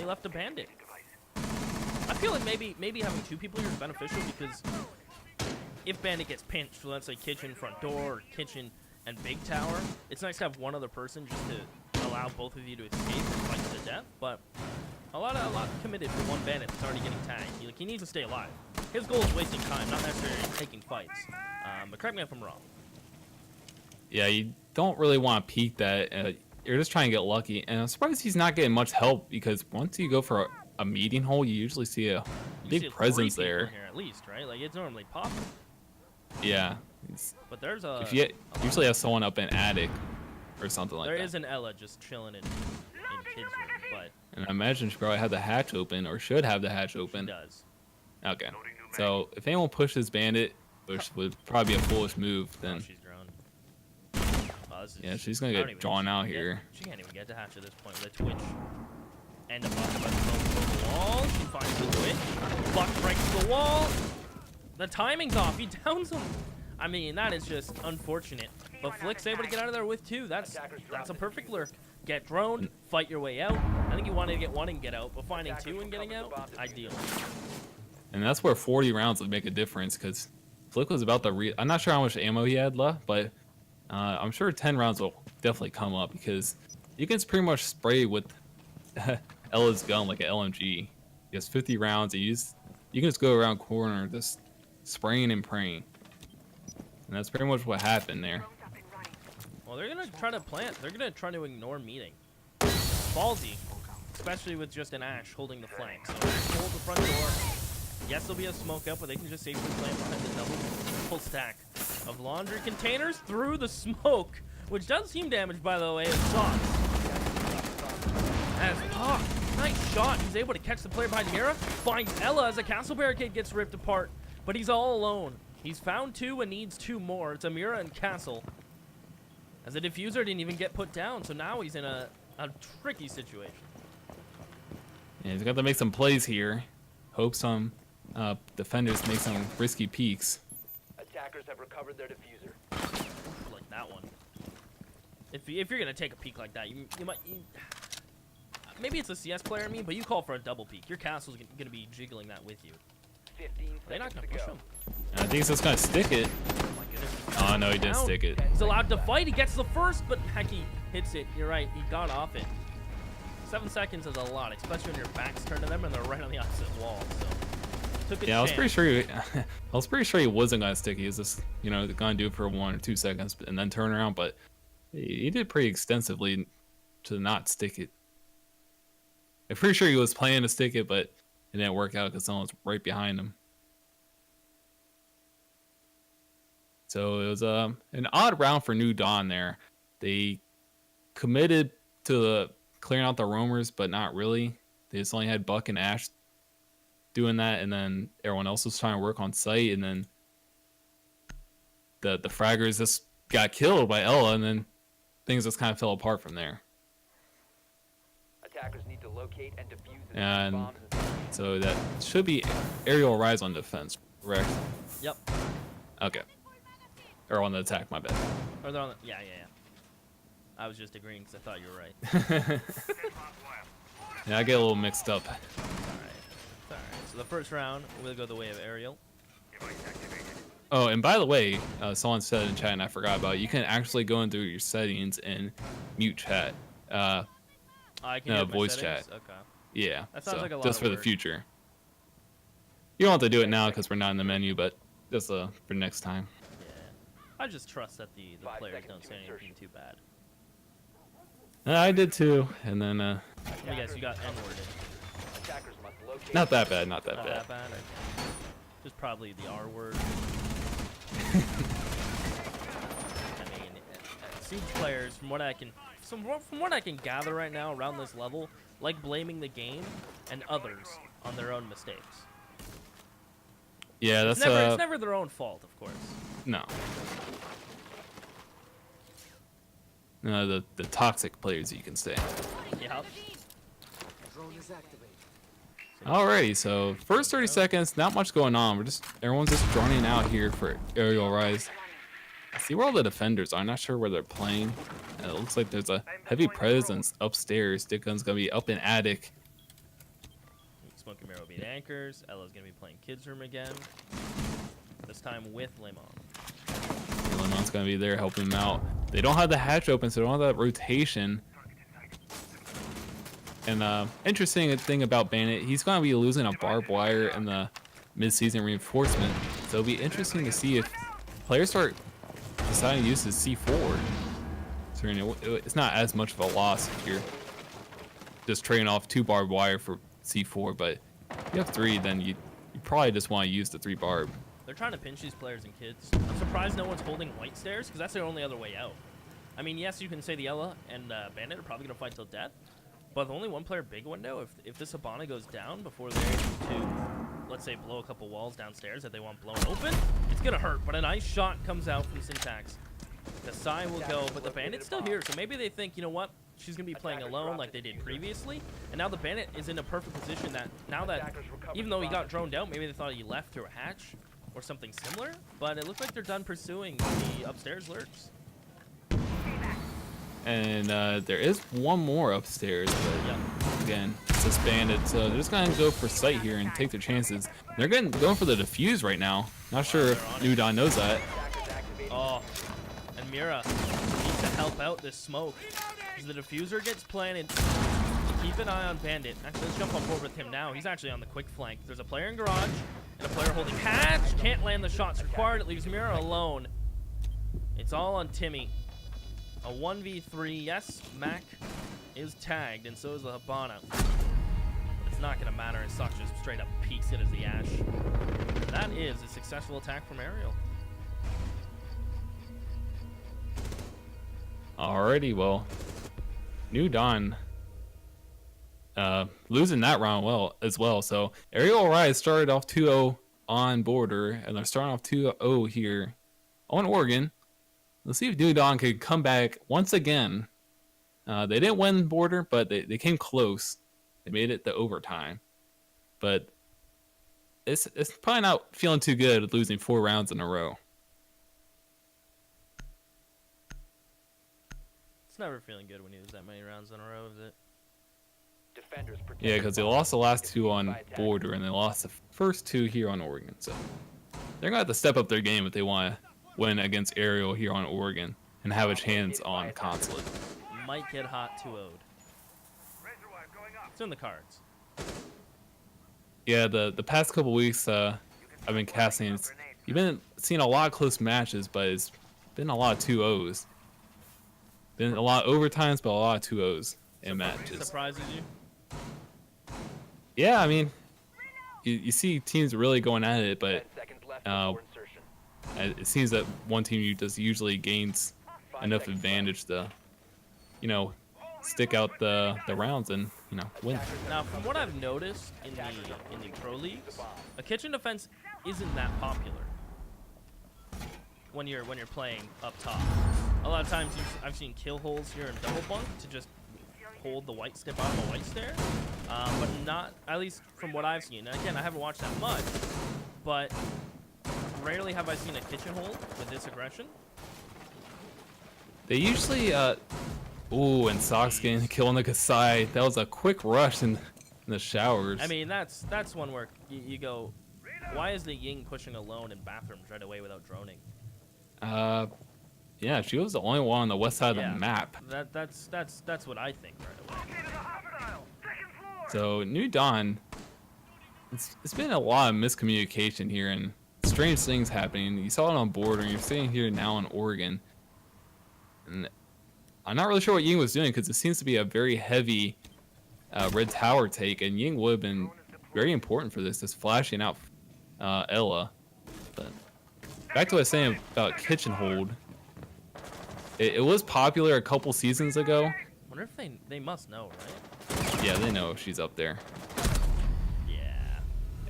left a bandit. I feel like maybe having 2 people here is beneficial because if bandit gets pinched, so let's say kitchen, front door, or kitchen and big tower, it's nice to have one other person just to allow both of you to escape and fight to the death. But a lot committed for one bandit that's already getting tagged. He needs to stay alive. His goal is wasting time, not necessarily taking fights. But correct me if I'm wrong. Yeah, you don't really want to peek that. You're just trying to get lucky, and I'm surprised he's not getting much help because once you go for a meeting hole, you usually see a You big see presence 3 people there. here at least, right? Like it's normally popping. Yeah, But there's a. if you usually have someone up in attic or something like There that. is an Ella just chilling in kids' room, but And I imagine she probably had the hatch open or should have the hatch she open. does. Okay, so if anyone pushes bandit, which would probably be a foolish move, Oh, then she's grown. Oh, this is, yeah, she's gonna I don't get even- drawn she out can't get- here. She can't even get to hatch at this point with a twitch. And a buck about to go over the wall. She finds the twitch. Buck breaks the wall. The timing's off. He downs him. I mean, that is just unfortunate. But Flick's able to get out of there with 2. That's a perfect lurk. Get droned, fight your way out. I think you wanted to get 1 and get out, but finding 2 and getting out, ideal. And that's where 40 rounds would make a difference because Flick was about to I'm not sure how much ammo he had left, but I'm sure 10 rounds will definitely come up because you can pretty much spray with Ella's gun like an LMG. He has 50 rounds and you can just go around corner just spraying and praying. And that's pretty much what happened there. Well, they're going to try to plant. They're going to try to ignore meeting. Ballsy, especially with just an Ash holding the flank. So Ash holds the front door. Yes, there'll be a smoke up, but they can just safely plant behind the double stack of laundry containers through the smoke, which does seem damaged, by the way, as Sauce. As Hawk, nice shot. He's able to catch the player behind Mira, finds Ella as a castle barricade gets ripped apart, but he's all alone. He's found 2 and needs 2 more. It's Amira and Castle. As the diffuser didn't even get put down, so now he's in a tricky situation. Yeah, he's got to make some plays here. Hope some defenders make some risky peeks. Attackers have recovered their diffuser. Like that one. If you're gonna take a peek like that, you might. Maybe it's a CS player, I mean, but you call for a double peek. Your castle's gonna be jiggling that with you. 15 They're not seconds gonna to push go. him. And I think he's just gonna stick it. Oh my goodness. Oh no, he didn't Out. stick it. He's allowed to fight. He gets the first, but heck, he hits it. You're right. He got off it. 7 seconds is a lot, especially when your back's turned to them and they're right on the opposite wall. So took a Yeah, I was chance. pretty sure. I was pretty sure he wasn't gonna stick. He was just, gonna do it for 1 or 2 seconds and then turn around. But he did pretty extensively to not stick it. I'm pretty sure he was planning to stick it, but it didn't work out because someone was right behind him. So it was an odd round for New Dawn there. They committed to clearing out the roamers, but not really. They just only had Buck and Ash doing that, and then everyone else was trying to work on site, and then the fraggers just got killed by Ella, and then things just kind of fell apart from there. Attackers need to locate and defuse the And bombs and so that should be Arial Rise on defense, correct? Yep. Okay. Or on the attack, my bad. Or they're on the, yeah. I was just agreeing because I thought you were right. Yeah, I get a little mixed up. Alright. So the first round, we'll go the way of Ariel. Oh, and by the way, someone said in chat, and I forgot about it, you can actually go into your settings and mute chat. I can No, hit my voice settings? chat. Okay. Yeah, That sounds so, like a lot just of for the work. future. You don't have to do it now because we're not in the menu, but just for next time. Yeah. I just trust that the 5 players seconds don't to say insertion. anything too bad. I did too, and then Let me guess, you got N-worded. attackers must locate. not that bad, not that Not bad. that bad. Okay. Just probably the R word. I mean, Siege players, from what I can gather right now around this level, like blaming the game and others on their own mistakes. Yeah, It's that's it's never their own fault, of course. no. No, the toxic players, you can say. Yep. Alrighty, so first 30 seconds, not much going on. Everyone's just droning out here for Arial Rise. I see where all the defenders are. I'm not sure where they're playing. It looks like there's a heavy presence upstairs. Dick Gun's gonna be up in attic. Smoky Mirror will be the anchors. Ella's gonna be playing Kids Room again. This time with Lemon. Lemon's gonna be there helping him out. They don't have the hatch open, so they don't have that rotation. And interesting thing about Bandit, he's gonna be losing a barbed wire in the mid-season reinforcement. So it'll be interesting to see if players start deciding to use his C4. So it's not as much of a loss if you're just trading off 2 barbed wire for C4, but if you have 3, then you probably just want to use the 3 barb. They're trying to pinch these players and kids. I'm surprised no one's holding white stairs, because that's their only other way out. I mean, yes, you can say the Ella and Bandit are probably going to fight till death, but the only 1-player big window, if this Habana goes down before they're able to, let's say, blow a couple walls downstairs that they want blown open, it's going to hurt. But a nice shot comes out from Syntax. The Psy will go, but the Bandit's still here, so maybe they think, you know what, she's going to be playing alone like they did previously, and now the Bandit is in a perfect position that, now that, even though he got droned out, maybe they thought he left through a hatch or something similar, but it looks like they're done pursuing the upstairs lurks. And there is one more upstairs, but again, it's just Bandit, so they're just gonna go for sight here and take their chances. They're going for the defuse right now. Not sure if New Dawn knows that. Oh, and Mira needs to help out this smoke. As the diffuser gets planted, keep an eye on Bandit. Actually, let's jump on board with him now. He's actually on the quick flank. There's a player in garage and a player holding hatch. Can't land the shots required. It leaves Mira alone. It's all on Timmy. A 1v3. Yes, Mac is tagged, and so is the Habana. But it's not going to matter, and Sox just straight up peeks it as the Ash. That is a successful attack from Ariel. Alrighty, well, New Dawn losing that round as well. So Arial Rise started off 2-0 on border, and they're starting off 2-0 here on Oregon. Let's see if New Dawn could come back once again. They didn't win border, but they came close. They made it to overtime. But it's probably not feeling too good losing 4 rounds in a row. It's never feeling good when you lose that many rounds in a row, is it? Defenders protect Yeah, because they the lost the last bombs 2 on by attackers. border, and they lost the first 2 here on Oregon. So they're gonna have to step up their game if they want to win against Ariel here on Oregon and have a chance on Consulate. Might get hot 2-0'd. It's in the cards. Yeah, the past couple weeks I've been casting. You've been seeing a lot of close matches, but it's been a lot of 2-0s. Been a lot of overtimes, but a lot of 2-0s in matches. Surprises you? Yeah, I mean, you see teams really going at it, 10 but seconds left uh, before insertion. it seems that one team just usually gains 5 enough seconds advantage to, stick out the rounds and win. Now, from what I've noticed in the pro leagues, a kitchen defense isn't that popular when you're playing up top. A lot of times I've seen kill holes here in double bunk to just hold the white step out of a white stair, but not, at least from what I've seen. And again, I haven't watched that much, but rarely have I seen a kitchen hold with this aggression. They usually ooh, and Sockskin killing the Kasai. That was a quick rush in the showers. I mean, that's one where you go, why is the Ying pushing alone in bathrooms right away without droning? Yeah, she was the only one on the west side of Yeah. the map. That's what I think right away. So New Dawn, it's been a lot of miscommunication here and strange things happening. You saw it on board, and you're sitting here now in Oregon, and I'm not really sure what Ying was doing because it seems to be a very heavy red tower take, and Ying would have been very important for this, just flashing out Ella. But back to what I was saying about kitchen hold. It was popular a couple seasons ago. Wonder if they must know, right? Yeah, they know she's up there. Yeah.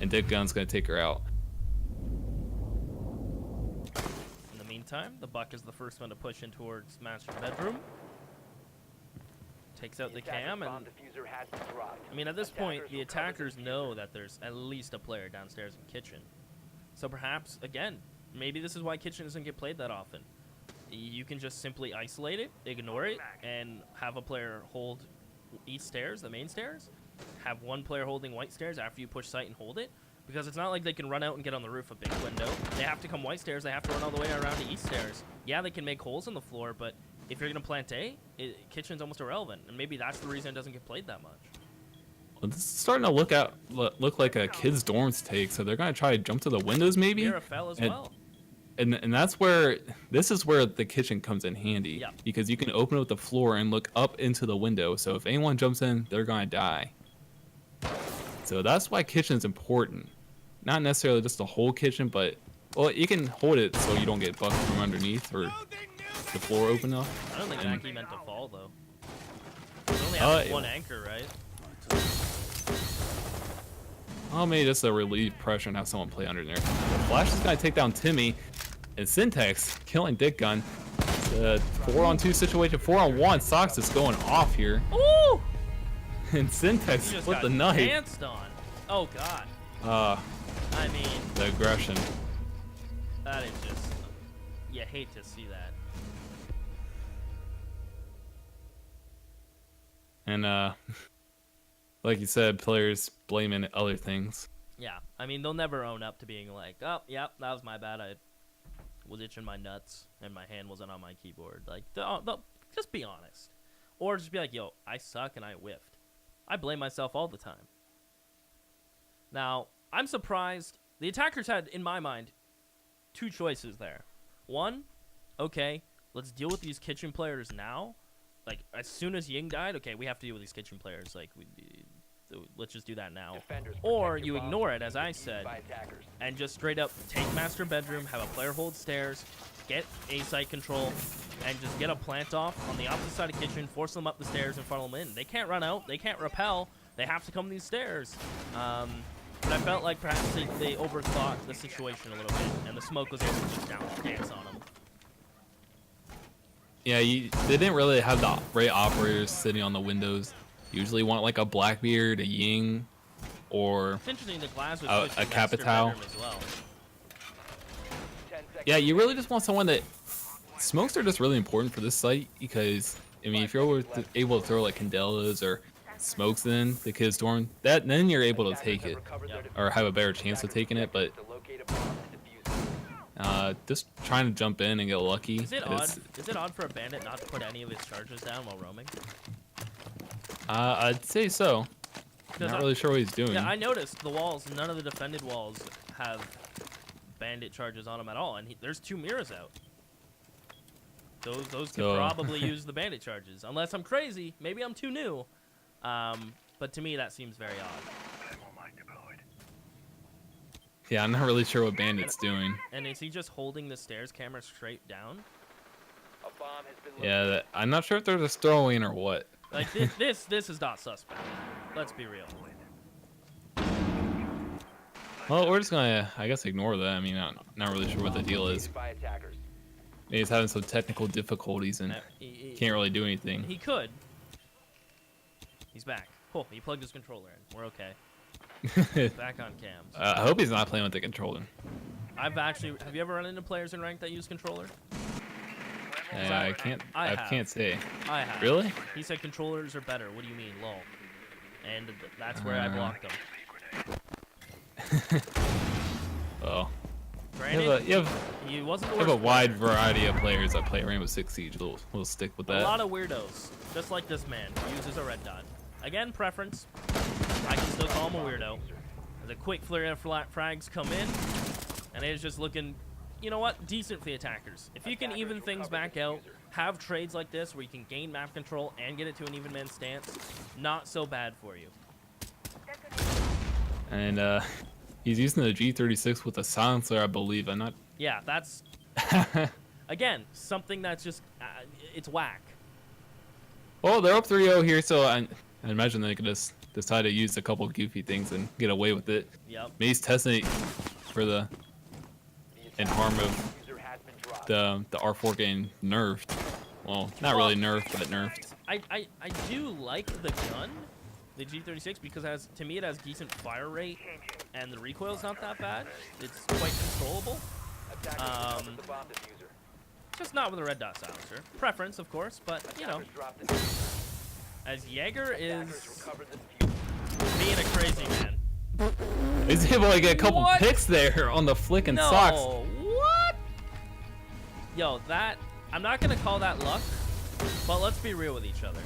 And Dick Gun's gonna take her out. In the meantime, the Buck is the first one to push in towards master bedroom. Takes out the cam, and Bomb diffuser has been dropped. I mean, at this point, the Attackers recover attackers the know diffuser. that there's at least a player downstairs in kitchen. So perhaps, again, maybe this is why kitchen doesn't get played that often. You can just simply isolate it, ignore it, and have a player hold east stairs, the main stairs. Have one player holding white stairs after you push sight and hold it. Because it's not like they can run out and get on the roof a big window. They have to come white stairs, they have to run all the way around to east stairs. Yeah, they can make holes in the floor, but if you're going to plant A, kitchen's almost irrelevant. And maybe that's the reason it doesn't get played that much. Well, this is starting to look like a kid's dorms take, so they're gonna try to jump to the windows maybe. Mira fell as And- well. And that's where this is where the kitchen comes in handy, Yep. because you can open up the floor and look up into the window. So if anyone jumps in, they're gonna die. So that's why kitchen's important. Not necessarily just the whole kitchen, but well, you can hold it so you don't get bucked from underneath or the floor open up. I don't think And- Mackie meant to fall, though. We only have one anchor, right? Oh, maybe just to relieve pressure and have someone play under there. Flash is gonna take down Timmy, and Syntax killing Dick Gun. It's a 4-on-2 situation, 4-on-1. Sox is going off here, Ooh! and Syntax He just with got the knife. danced on. Oh, God. I mean, The aggression. that is just... You hate to see that. And like you said, players blaming other things. Yeah, I mean, they'll never own up to being like, oh, yep, that was my bad. I was itching my nuts and my hand wasn't on my keyboard. Like, they'll just be honest. Or just be like, yo, I suck and I whiffed. I blame myself all the time. Now, I'm surprised. The attackers had, in my mind, two choices there. One, okay, let's deal with these kitchen players now. Like, as soon as Ying died, okay, we have to deal with these kitchen players. Like, let's just do that now. Defenders Or protect you your bombs ignore from it, as being I defused said, by attackers. and just straight up take master bedroom, have a player hold stairs, get A site control, and just get a plant off on the opposite side of kitchen, force them up the stairs and funnel them in. They can't run out, they can't repel, they have to come these stairs. But I felt like perhaps they overthought the situation a little bit, and the smoke was able to just dance on them. Yeah, they didn't really have the right operators sitting on the windows. Usually want like a Blackbeard, a Ying, or It's interesting the Glass was A switching master Capital. bedroom as well. 10 seconds yeah, you really just want someone that smokes are just really important for this site because I mean if you're able to throw like Candelas or smokes in the kid's dorm, then you're able to take it or have a better chance of taking it. But to locate a bomb and defuse it. just trying to jump in and get lucky. Is it odd for a bandit not to put any of his charges down while roaming? I'd say so. Because Not really sure what he's doing. Yeah, I noticed the walls. None of the defended walls have bandit charges on them at all, and there's 2 mirrors out. Those could So- probably use the bandit charges, unless I'm crazy. Maybe I'm too new. But to me, that seems very odd. Yeah, I'm not really sure what Bandit's doing. And is he just holding the stairs camera straight down? A bomb has been Yeah, located. I'm not sure if they're just throwing or what. Like this is not suspect. Let's be real. Well, we're just gonna, I guess, ignore that. I mean, not really sure what the deal is. By attackers. Maybe he's having some technical difficulties and can't really do anything. He could. He's back. Cool. He plugged his controller in. We're okay. Back on cams. I hope he's not playing with the controller. Have you ever run into players in ranked that use controller? I can't. I I have. can't say. I have. Really? He said controllers are better. What do you mean, lol? And that's where I blocked him. Oh. Granted, You have he wasn't the a worst wide player. variety of players that play Rainbow Six Siege. We'll stick with A that. lot of weirdos, just like this man who uses a red dot. Again, preference. I can still call him a weirdo. The quick flare of frags come in, and it is just looking, you know what, decent for the attackers. If you can even things back out, have trades like this where you can gain map control and get it to an even man stance, not so bad for you. And he's using the G36 with a silencer, I believe. I'm not. Yeah, that's, again, something that's just, it's whack. Well, they're up 3-0 here, so I imagine they could just decide to use a couple of goofy things and get away with it. Yep. Maybe he's testing it for the in harm of User has been dropped. the R4 getting nerfed. Well, not really nerfed, but nerfed. I do like the gun, the G36, because to me it has decent fire rate, and the recoil's not that bad. It's quite controllable. Attackers recovered the bomb diffuser. Just not with a red dot silencer. Preference, of course, but you know, Attackers dropped the diffuser. as Jaeger Attackers is recovered the diffuser. being a crazy man. He's able to get a couple What? picks there on the flick and No, socks. what? Yo, I'm not gonna call that luck, but let's be real with each other.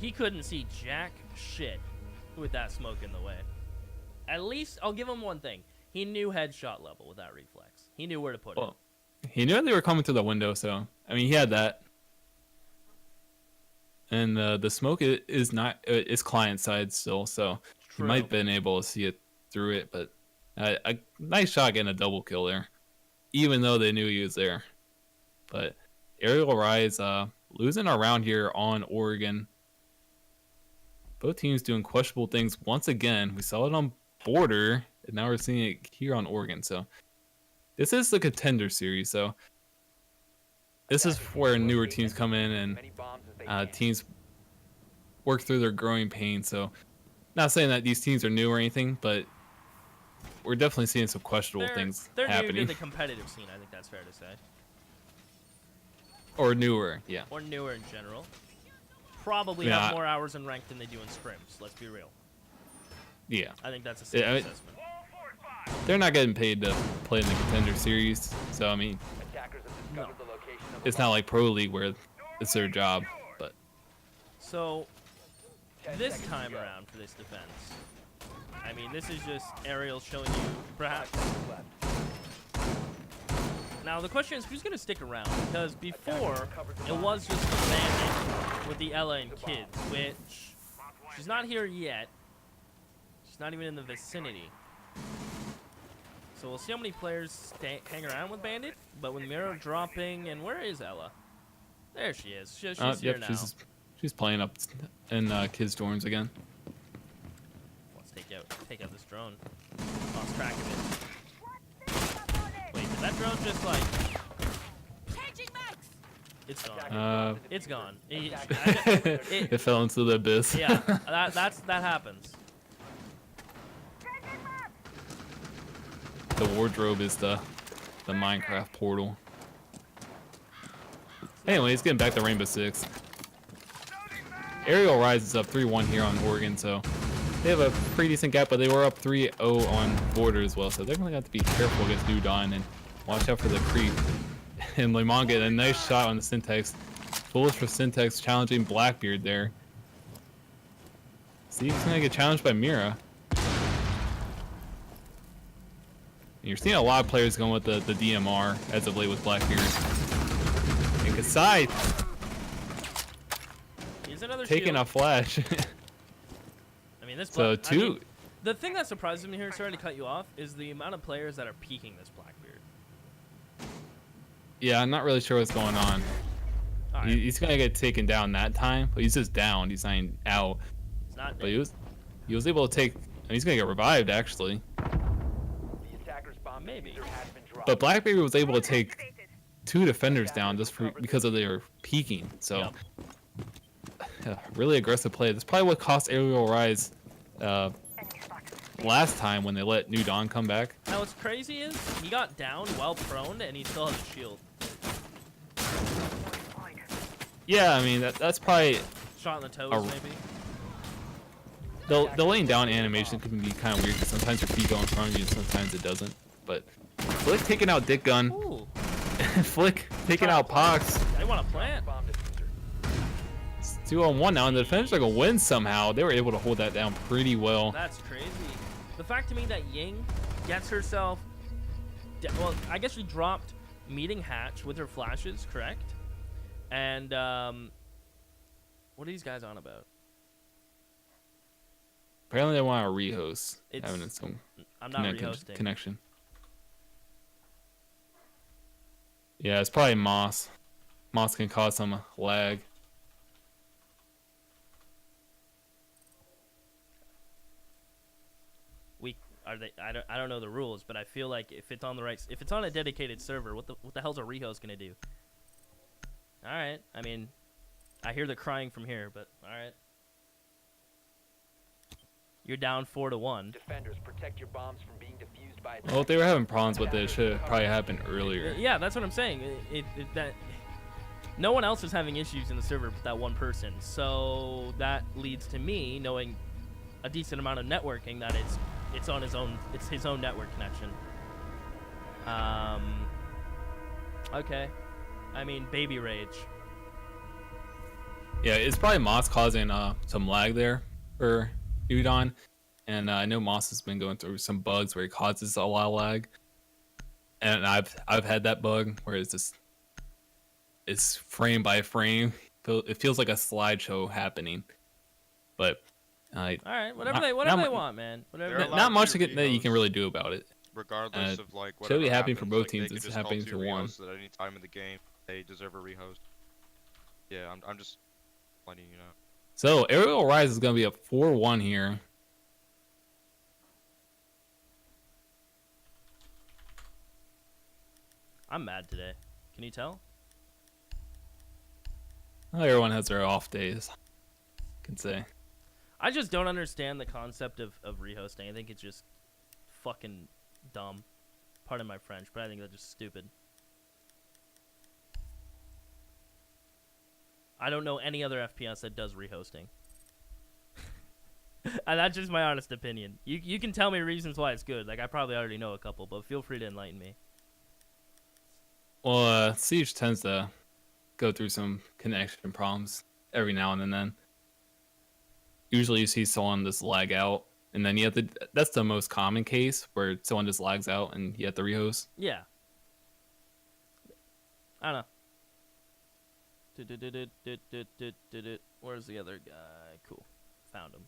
He couldn't see jack shit with that smoke in the way. At least I'll give him one thing. He knew headshot level with that reflex. He knew where to put it. Well, he knew they were coming through the window, so I mean he had that. And the smoke is not it's client side still, so he True. might have been able to see it through it. But a nice shot getting a double kill there, even though they knew he was there. But Arial Rise losing our round here on Oregon. Both teams doing questionable things once again. We saw it on Border, and now we're seeing it here on Oregon. So this is the Contender Series. So this is where newer teams come in and Many bombs as they can. teams work through their growing pains. So not saying that these teams are new or anything, but we're definitely seeing some questionable things They're new happening. to the competitive scene. I think that's fair to say, Or newer, yeah. or newer in general. Probably Yeah, have more hours in ranked than they do in scrims. Let's be real. Yeah. I think that's a safe Yeah, I mean- assessment. They're not getting paid to play in the Contender Series. So, I mean, Attackers have discovered the location of it's not like Pro League where it's their job. But So 10 this seconds time to go. around for this defense, I mean, this is just Ariel showing you perhaps. 5 seconds left. Now the question is, who's gonna stick around? Because before it was just the Bandit with the Ella and kids, which she's not here yet. She's not even in the vicinity. So we'll see how many players hang around with Bandit. But with Mira dropping, and where is Ella? There she is. She's here now. she's playing up in kids' dorms again. Let's take out this drone. Lost track of it. Wait, did that drone just like? It's gone. It's gone. It fell into the abyss. Yeah, that happens. The wardrobe is the Minecraft portal. Anyways, getting back to Rainbow Six. Arial Rise is up 3-1 here on Oregon, so they have a pretty decent gap, but they were up 3-0 on Border as well, so they're going to have to be careful against Dudon and watch out for the creep. And Lemon get a nice shot on the Syntax. Bullish for Syntax challenging Blackbeard there. See, he's going to get challenged by Mira. And you're seeing a lot of players going with the DMR as of late with Blackbeard. And Kasai Here's another taking shield. a flash. I mean, this. So I mean, The thing that surprises me here, sorry to cut you off, is the amount of players that are peeking this Blackbeard. Yeah, I'm not really sure what's going on. All right. He's gonna get taken down that time, but he's just down. He's not even out. It's not But dead. he was able to take. And he's gonna get revived actually. The attacker's bomb Maybe. diffuser has been dropped. But Blackberry was able to take 2 defenders down just because of their peeking. So Yep. really aggressive play. That's probably what cost Arial Rise last time when they let New Dawn come back. Now what's crazy is he got down while prone and he still has a shield. Yeah, I mean that's probably Shot in the toes, A- maybe. the laying down animation can be kind of weird because sometimes your feet go in front of you and sometimes it doesn't. But Flick taking out Dick Gun, Ooh. Flick taking out Pox. They want to plant. Bomb diffuser. It's 2-on-1 now, and the defenders are gonna win somehow. They were able to hold that down pretty well. That's crazy. The fact to me that Ying gets herself. Well, I guess she dropped Meeting Hatch with her flashes, correct? And what are these guys on about? Apparently, they want a rehost. It's- Having some I'm not rehosting. connection. Yeah, it's probably Moss. Moss can cause some lag. I don't know the rules, but I feel like if it's on a dedicated server, what the hell's a rehost gonna do? All right, I mean, I hear the crying from here, but all right. You're down 4-1. Defenders, protect your bombs from being defused by Well, if they were having problems with it, it should have probably happened earlier. Yeah, that's what I'm saying. That no one else is having issues in the server but that one person. So that leads to me knowing a decent amount of networking that it's on his own. It's his own network connection. Okay. I mean, baby rage. Yeah, it's probably Moss causing some lag there for Udon. And I know Moss has been going through some bugs where he causes a lot of lag. And I've had that bug where it's frame by frame. It feels like a slideshow happening. But All right, whatever Not- they not mu- want, man. Whatever. They're they allowed not much to that you can rehost. really do about it. Regardless Uh, of like should be whatever happening for happens, both like, they teams. could It's just call happening two for one. rehosts at any time in the game. They deserve a rehost. Yeah, I'm just letting you know. So Arial Rise is going to be up 4-1 here. I'm mad today. Can you tell? Well, everyone has their off days, I can say. I just don't understand the concept of rehosting. I think it's just fucking dumb. Pardon my French, but I think that's just stupid. I don't know any other FPS that does rehosting. And that's just my honest opinion. You can tell me reasons why it's good. Like, I probably already know a couple, but feel free to enlighten me. Well, Siege tends to go through some connection problems every now and then. Usually you see someone just lag out, and then you have to. That's the most common case where someone just lags out and you have to rehost. Yeah. I don't know. Where's the other guy? Cool. Found him.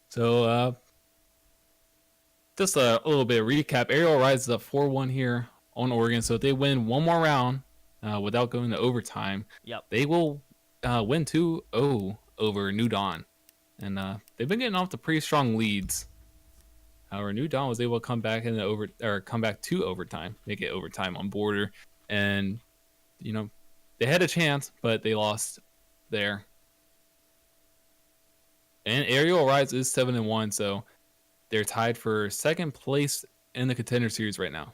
So, just a little bit of recap. Arial Rise is up 4-1 here on Oregon. So if they win one more round without going to overtime, Yep. they will win 2-0 over New Dawn. And they've been getting off to pretty strong leads. However, New Dawn was able to come back come back to overtime, make it overtime on border, and they had a chance, but they lost there. And Arial Rise is 7-1, so they're tied for second place in the Contender Series right now.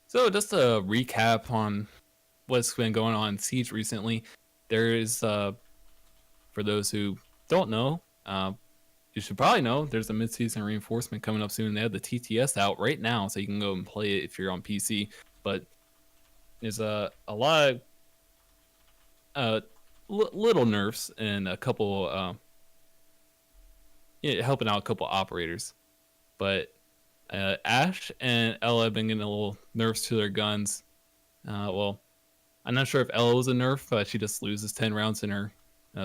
So just a recap on what's been going on in Siege recently. There is, for those who don't know, you should probably know, there's a mid-season reinforcement coming up soon. They have the TTS out right now, so you can go and play it if you're on PC. but there's a lot of little nerfs and a couple helping out a couple operators. But Ash and Ella have been getting a little nerfs to their guns. Well, I'm not sure if Ella was a nerf, but she just loses 10 rounds in her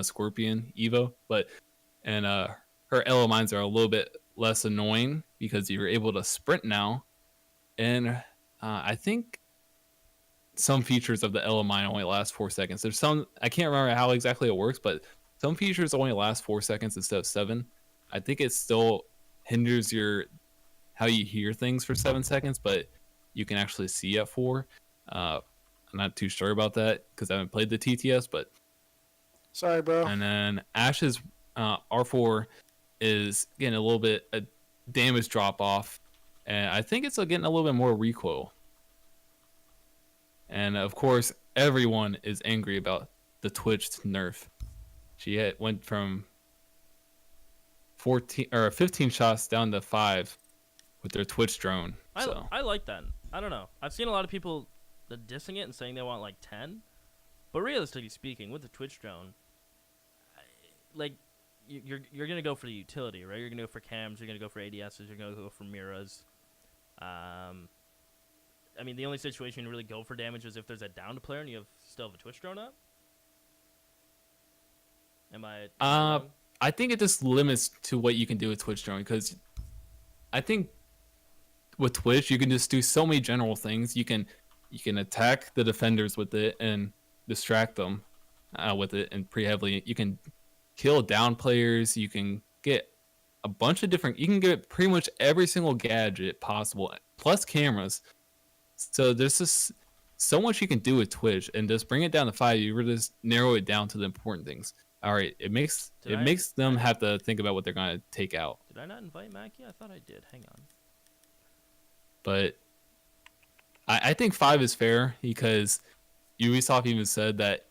Scorpion Evo. And her Ella mines are a little bit less annoying because you're able to sprint now. And I think some features of the Ella mine only last 4 seconds. There's some, I can't remember how exactly it works, but some features only last 4 seconds instead of 7. I think it still hinders how you hear things for 7 seconds, but you can actually see at 4. I'm not too sure about that because I haven't played the TTS, but Sorry, bro. and then Ash's R4 is getting a little bit a damage drop off, and I think it's getting a little bit more recoil. And of course, everyone is angry about the Twitch nerf. She went from 14 or 15 shots down to 5 with their Twitch drone. I like that. I don't know. I've seen a lot of people dissing it and saying they want like 10, but realistically speaking, with the Twitch drone, like you're gonna go for the utility, right? You're gonna go for cams, you're gonna go for ADSs, you're gonna go for mirrors. I mean, the only situation you really go for damage is if there's a downed player and you still have a Twitch drone up. Am I wrong? I think it just limits to what you can do with Twitch drone, because I think with Twitch you can just do so many general things. You can attack the defenders with it and distract them with it, and pretty heavily. You can kill down players. You can get a bunch of different. You can get pretty much every single gadget possible, plus cameras. So there's just so much you can do with Twitch, and just bring it down to 5. You really just narrow it down to the important things. All right, it makes them have to think about what they're gonna take out. Did I not invite Mackie? I thought I did. Hang on. But I think 5 is fair, because Ubisoft even said that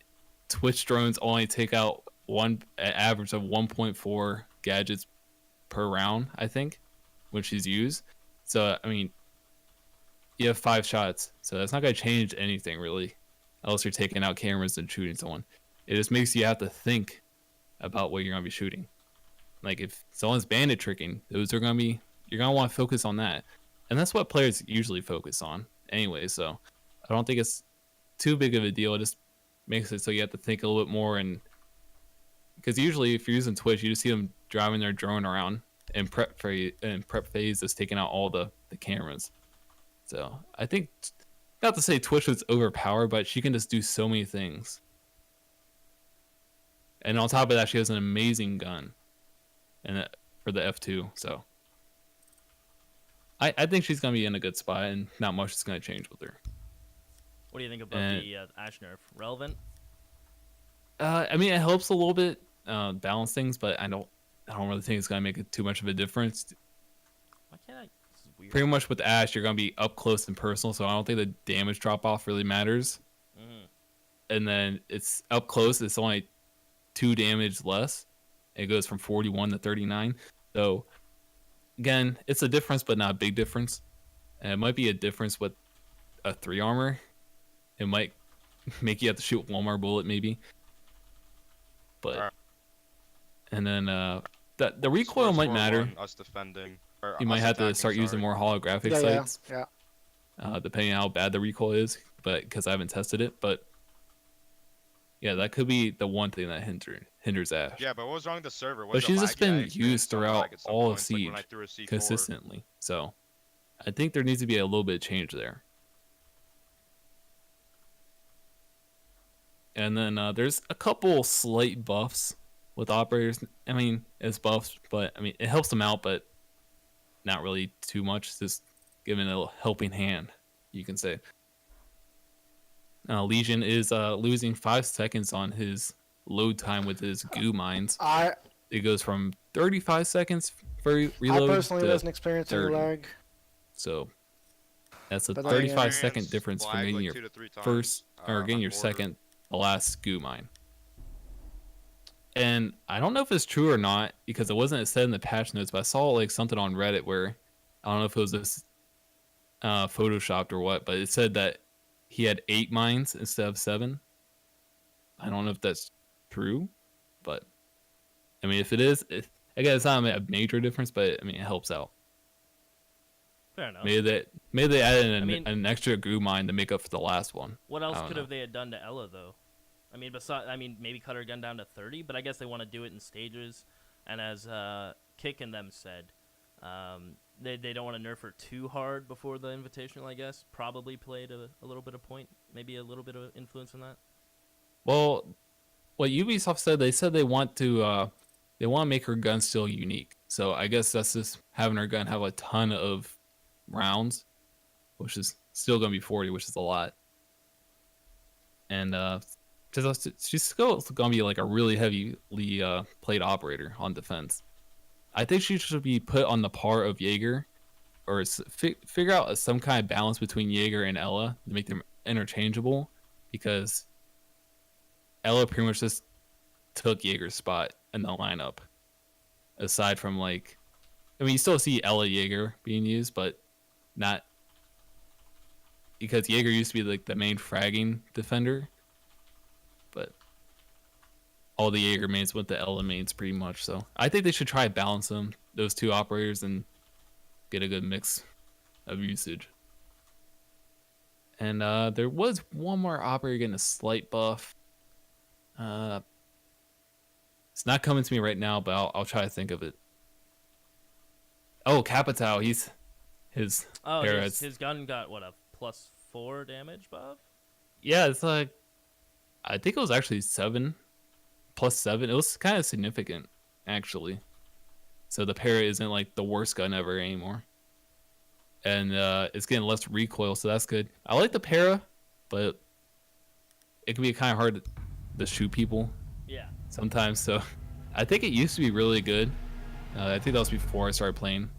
Twitch drones only take out an average of 1.4 gadgets per round, I think, when she's used. So I mean, you have 5 shots, so that's not gonna change anything really, unless you're taking out cameras and shooting someone. It just makes you have to think about what you're gonna be shooting. Like if someone's bandit tricking, you're gonna want to focus on that, and that's what players usually focus on anyway. So I don't think it's too big of a deal. It just makes it so you have to think a little bit more, and because usually if you're using Twitch, you just see them driving their drone around in prep phase, just taking out all the cameras. So I think, not to say Twitch was overpowered, but she can just do so many things. And on top of that, she has an amazing gun, and for the F2. So I think she's gonna be in a good spot, and not much is gonna change with her. What do you think about the Ash nerf? Relevant? I mean, it helps a little bit balance things, but I don't really think it's gonna make too much of a difference. Why can't I? This is weird. Pretty much with Ash, you're gonna be up close and personal, so I don't think the damage drop off really matters. Mm-hmm. And then it's up close; it's only 2 damage less. It goes from 41 to 39. So again, it's a difference, but not a big difference. And it might be a difference with a 3 armor. It might make you have to shoot one more bullet, maybe. But and then the recoil might matter. Us defending. You might have to start using more holographic sights. Yeah. Depending on how bad the recoil is, but because I haven't tested it, but. Yeah, that could be the one thing that hinders Ash. Yeah, but what was wrong with the server? But she's just been used throughout like all of points, Siege like when I threw a C4. consistently. So I think there needs to be a little bit of change there. And then there's a couple slight buffs with operators. I mean, it's buffs, but I mean, it helps them out, but not really too much. It's just giving a helping hand, you can say. Legion is losing 5 seconds on his load time with his goo mines. It goes from 35 seconds for reload. I personally to wasn't experiencing 30. lag. So that's a But 35-second difference from lag, getting like, your 2 to 3 times, first or getting on your order. second, the last goo mine. And I don't know if it's true or not, because it wasn't said in the patch notes, but I saw like something on Reddit where I don't know if it was this photoshopped or what, but it said that he had 8 mines instead of 7. I don't know if that's true, but I mean, if it is, again, it's not a major difference, but I mean, it helps out. Fair enough. Maybe they added an extra goo mine to make up for the last one. What else I don't could know. have they had done to Ella though? I mean, maybe cut her gun down to 30, but I guess they want to do it in stages. And as Kick and them said, they don't want to nerf her too hard before the Invitational. I guess probably played a little bit of point, maybe a little bit of influence in that. Well, what Ubisoft said, they said they want to make her gun still unique. So I guess that's just having her gun have a ton of rounds, which is still gonna be 40, which is a lot. And she's still gonna be like a really heavily played operator on defense. I think she should be put on the par of Jaeger, or figure out some kind of balance between Jaeger and Ella to make them interchangeable, because Ella pretty much just took Jaeger's spot in the lineup. Aside from like, I mean, you still see Ella Jaeger being used, but not because Jaeger used to be like the main fragging defender, but all the Jaeger mains went to Ella mains pretty much. So I think they should try to balance those two operators, and get a good mix of usage. And there was one more operator getting a slight buff. It's not coming to me right now, but I'll try to think of it. Oh, Capitao, his His gun got what, a +4 damage buff? Yeah, it's like, I think it was actually 7 +7. It was kind of significant, actually. So the para isn't like the worst gun ever anymore, and it's getting less recoil, so that's good. I like the para, but it can be kind of hard to shoot people. Yeah. Sometimes, so I think it used to be really good. I think that was before I started playing.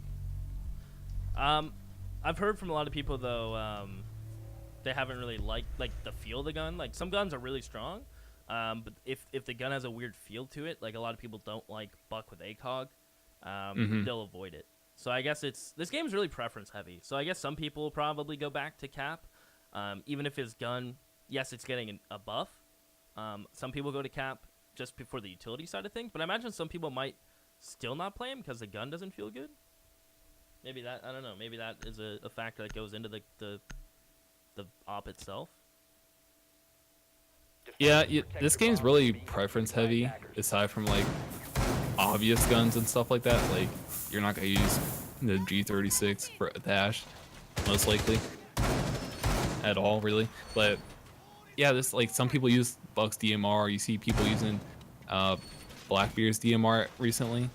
I've heard from a lot of people though, they haven't really liked like the feel of the gun. Like some guns are really strong, but if the gun has a weird feel to it, like a lot of people don't like Buck with ACOG, they'll avoid it. So I guess this game's really preference heavy. So I guess some people will probably go back to Cap, even if his gun, yes, it's getting a buff. Some people go to Cap just before the utility side of things, but I imagine some people might still not play him because the gun doesn't feel good. Maybe that, I don't know, maybe that is a factor that goes into the op itself. Yeah, this game's really preference heavy, aside from like obvious guns and stuff like that. Like, you're not gonna use the G36 for a dash, most likely, at all, really. But yeah, this, like, some people use Buck's DMR. You see people using Blackbeard's DMR recently.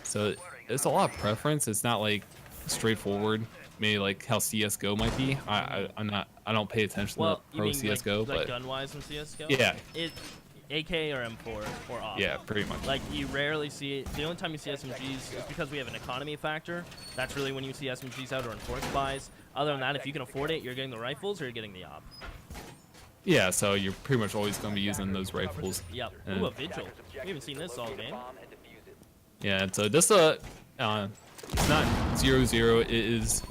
So it's a lot of preference. It's not like straightforward, maybe like how CS:GO might be. I don't pay attention to pro CS:GO, like but gun-wise in CS:GO. yeah, It AK or M4 or off. yeah, pretty much. Like you rarely see it. The only time you see SMGs is because we have an economy factor. That's really when you see SMGs out or enforced buys. Other than that, if you can afford it, you're getting the rifles or you're getting the op. Yeah, so you're pretty much always going to be using those rifles. Yep. And, Ooh, a vigil. We haven't seen this all game. yeah, and so this it's not 0-0. It is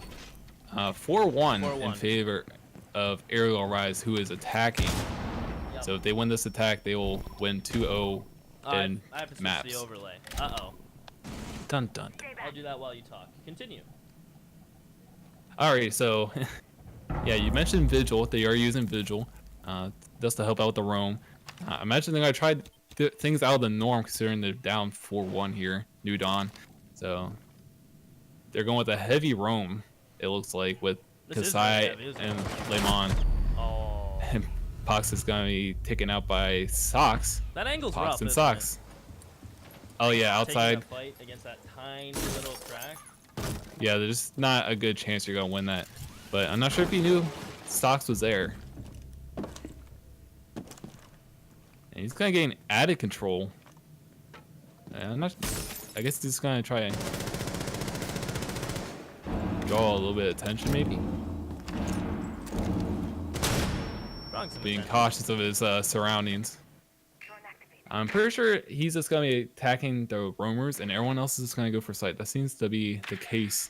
4-1 in favor of Arial Arise, who is attacking. Yep. So if they win this attack, they will win 2-0 in I have to switch maps. the overlay. Uh-oh. Dun dun. I'll do that while you talk. Continue. Alright, so yeah, you mentioned Vigil. They are using Vigil just to help out with the roam. Imagine they're gonna try things out of the norm, considering they're down 4-1 here, New Dawn. So they're going with a heavy roam, it looks like, with Kasai and Lemon. Oh. And Pox is gonna be taken out by Socks. That angle's Pox rough, and isn't Socks. Oh yeah, outside. Taking a fight against that tiny little crack. Yeah, there's not a good chance you're gonna win that. But I'm not sure if you knew Stocks was there. And he's kind of getting added control. And I guess he's gonna try and draw a little bit of attention, maybe. Being cautious of his surroundings. I'm pretty sure he's just gonna be attacking the roamers, and everyone else is just gonna go for sight. That seems to be the case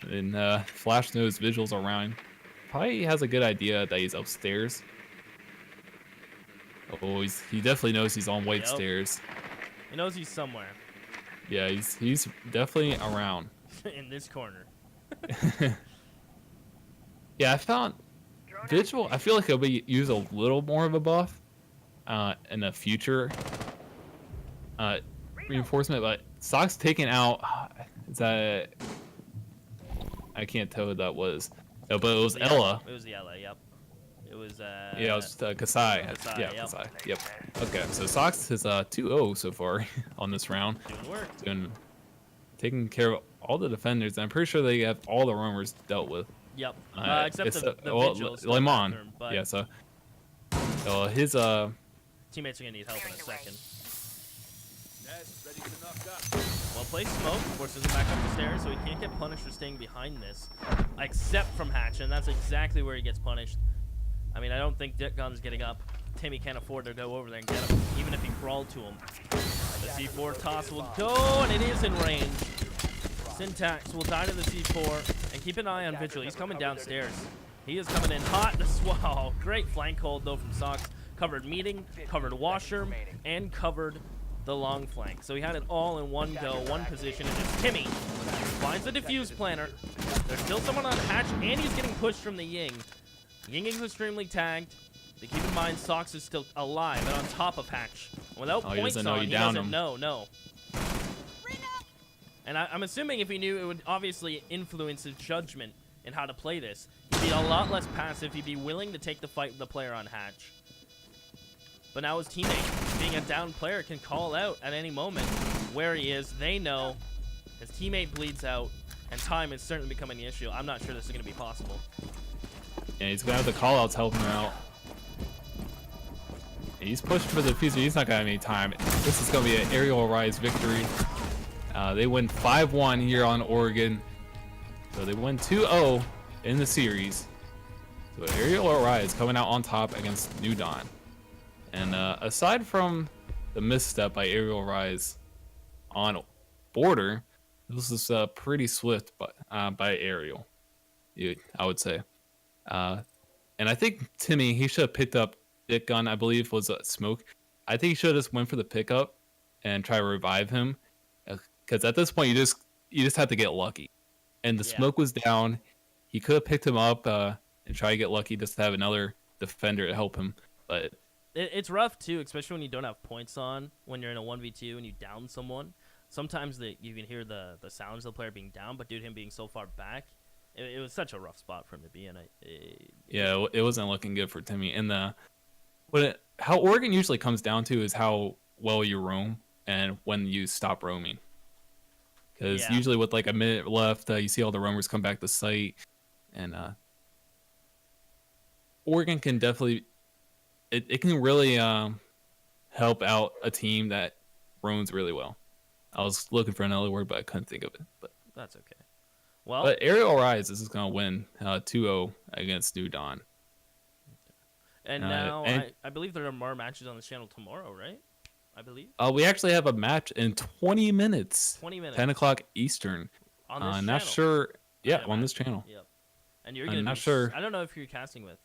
And Flash knows visuals around. Probably has a good idea that he's upstairs. Oh, he definitely knows he's on white Yep. stairs. He knows he's somewhere Yeah, he's definitely around. in this corner. Yeah, I found visual. I feel like it'll be use a little more of a buff in the future reinforcement. But Sock's taking out. Is that? I can't tell who that was. No, but it was Ella. It was the Ella. Yep. It was. Yeah, it was Kasai. Kasai, Yeah, yep. Kasai. Yep. Okay, so Sox is 2-0 so far on this round. Doing work. Taking care of all the defenders. I'm pretty sure they have all the roamers dealt with. Yep. Except the well, vigils. Lemon. But Yeah, so his teammates are gonna need help in a second. Well, play smoke forces him back up the stairs, so he can't get punished for staying behind this, except from Hatch, and that's exactly where he gets punished. I mean, I don't think Dick Gun's getting up. Timmy can't afford to go over there and get him, even if he crawled to him. The C4 toss will go, and it is in range. Syntax will die to the C4, and keep an eye on Vigil. He's coming downstairs. He is coming in hot. Wow, great flank hold, though, from Sox. Covered meeting, covered washer, and covered the long flank. So he had it all in one go, one position, and just Timmy finds the defuse planner. There's still someone on Hatch, and he's getting pushed from the Ying. Ying is extremely tagged. But keep in mind, Sox is still alive and on top of Hatch. Without points on, he doesn't know. No. And I'm assuming if he knew, it would obviously influence his judgment in how to play this. He'd be a lot less passive. He'd be willing to take the fight with the player on Hatch. But now his teammate, being a down player, can call out at any moment where he is. They know. His teammate bleeds out, and time is certainly becoming the issue. I'm not sure this is going to be possible. Yeah, he's gonna have the callouts help him out. He's pushed for the diffuser. He's not gonna have any time. This is gonna be an Arial Arise victory. They win 5-1 here on Oregon, so they win 2-0 in the series. So Arial Arise coming out on top against New Dawn. And aside from the misstep by Arial Rise on border, this is pretty swift by Arial, I would say. And I think Timmy, he should have picked up Dick Gun, I believe, was Smoke. I think he should have just went for the pickup and try to revive him. Because at this point, you just have to get lucky. And the smoke was down. He could have picked him up and try to get lucky just to have another defender to help him. But it's rough, too, especially when you don't have points on, when you're in a 1v2 and you down someone. Sometimes you can hear the sounds of the player being down, but due to him being so far back, it was such a rough spot for him to be in. Yeah, it wasn't looking good for Timmy. And how Oregon usually comes down to is how well you roam and when you stop roaming. Because usually with like a minute left, you see all the roamers come back to site. And Oregon can definitely... It can really help out a team that roams really well. I was looking for another word, but I couldn't think of it. But that's okay. Well, but Arial Rise is going to win 2-0 against New Dawn. And now I believe there are more matches on this channel tomorrow, right? I believe. We actually have a match in 20 minutes. 20 minutes. 10 o'clock Eastern. On this channel. Not sure. Yeah, on this channel. Yep. And you're gonna not sure. I don't know if you're casting with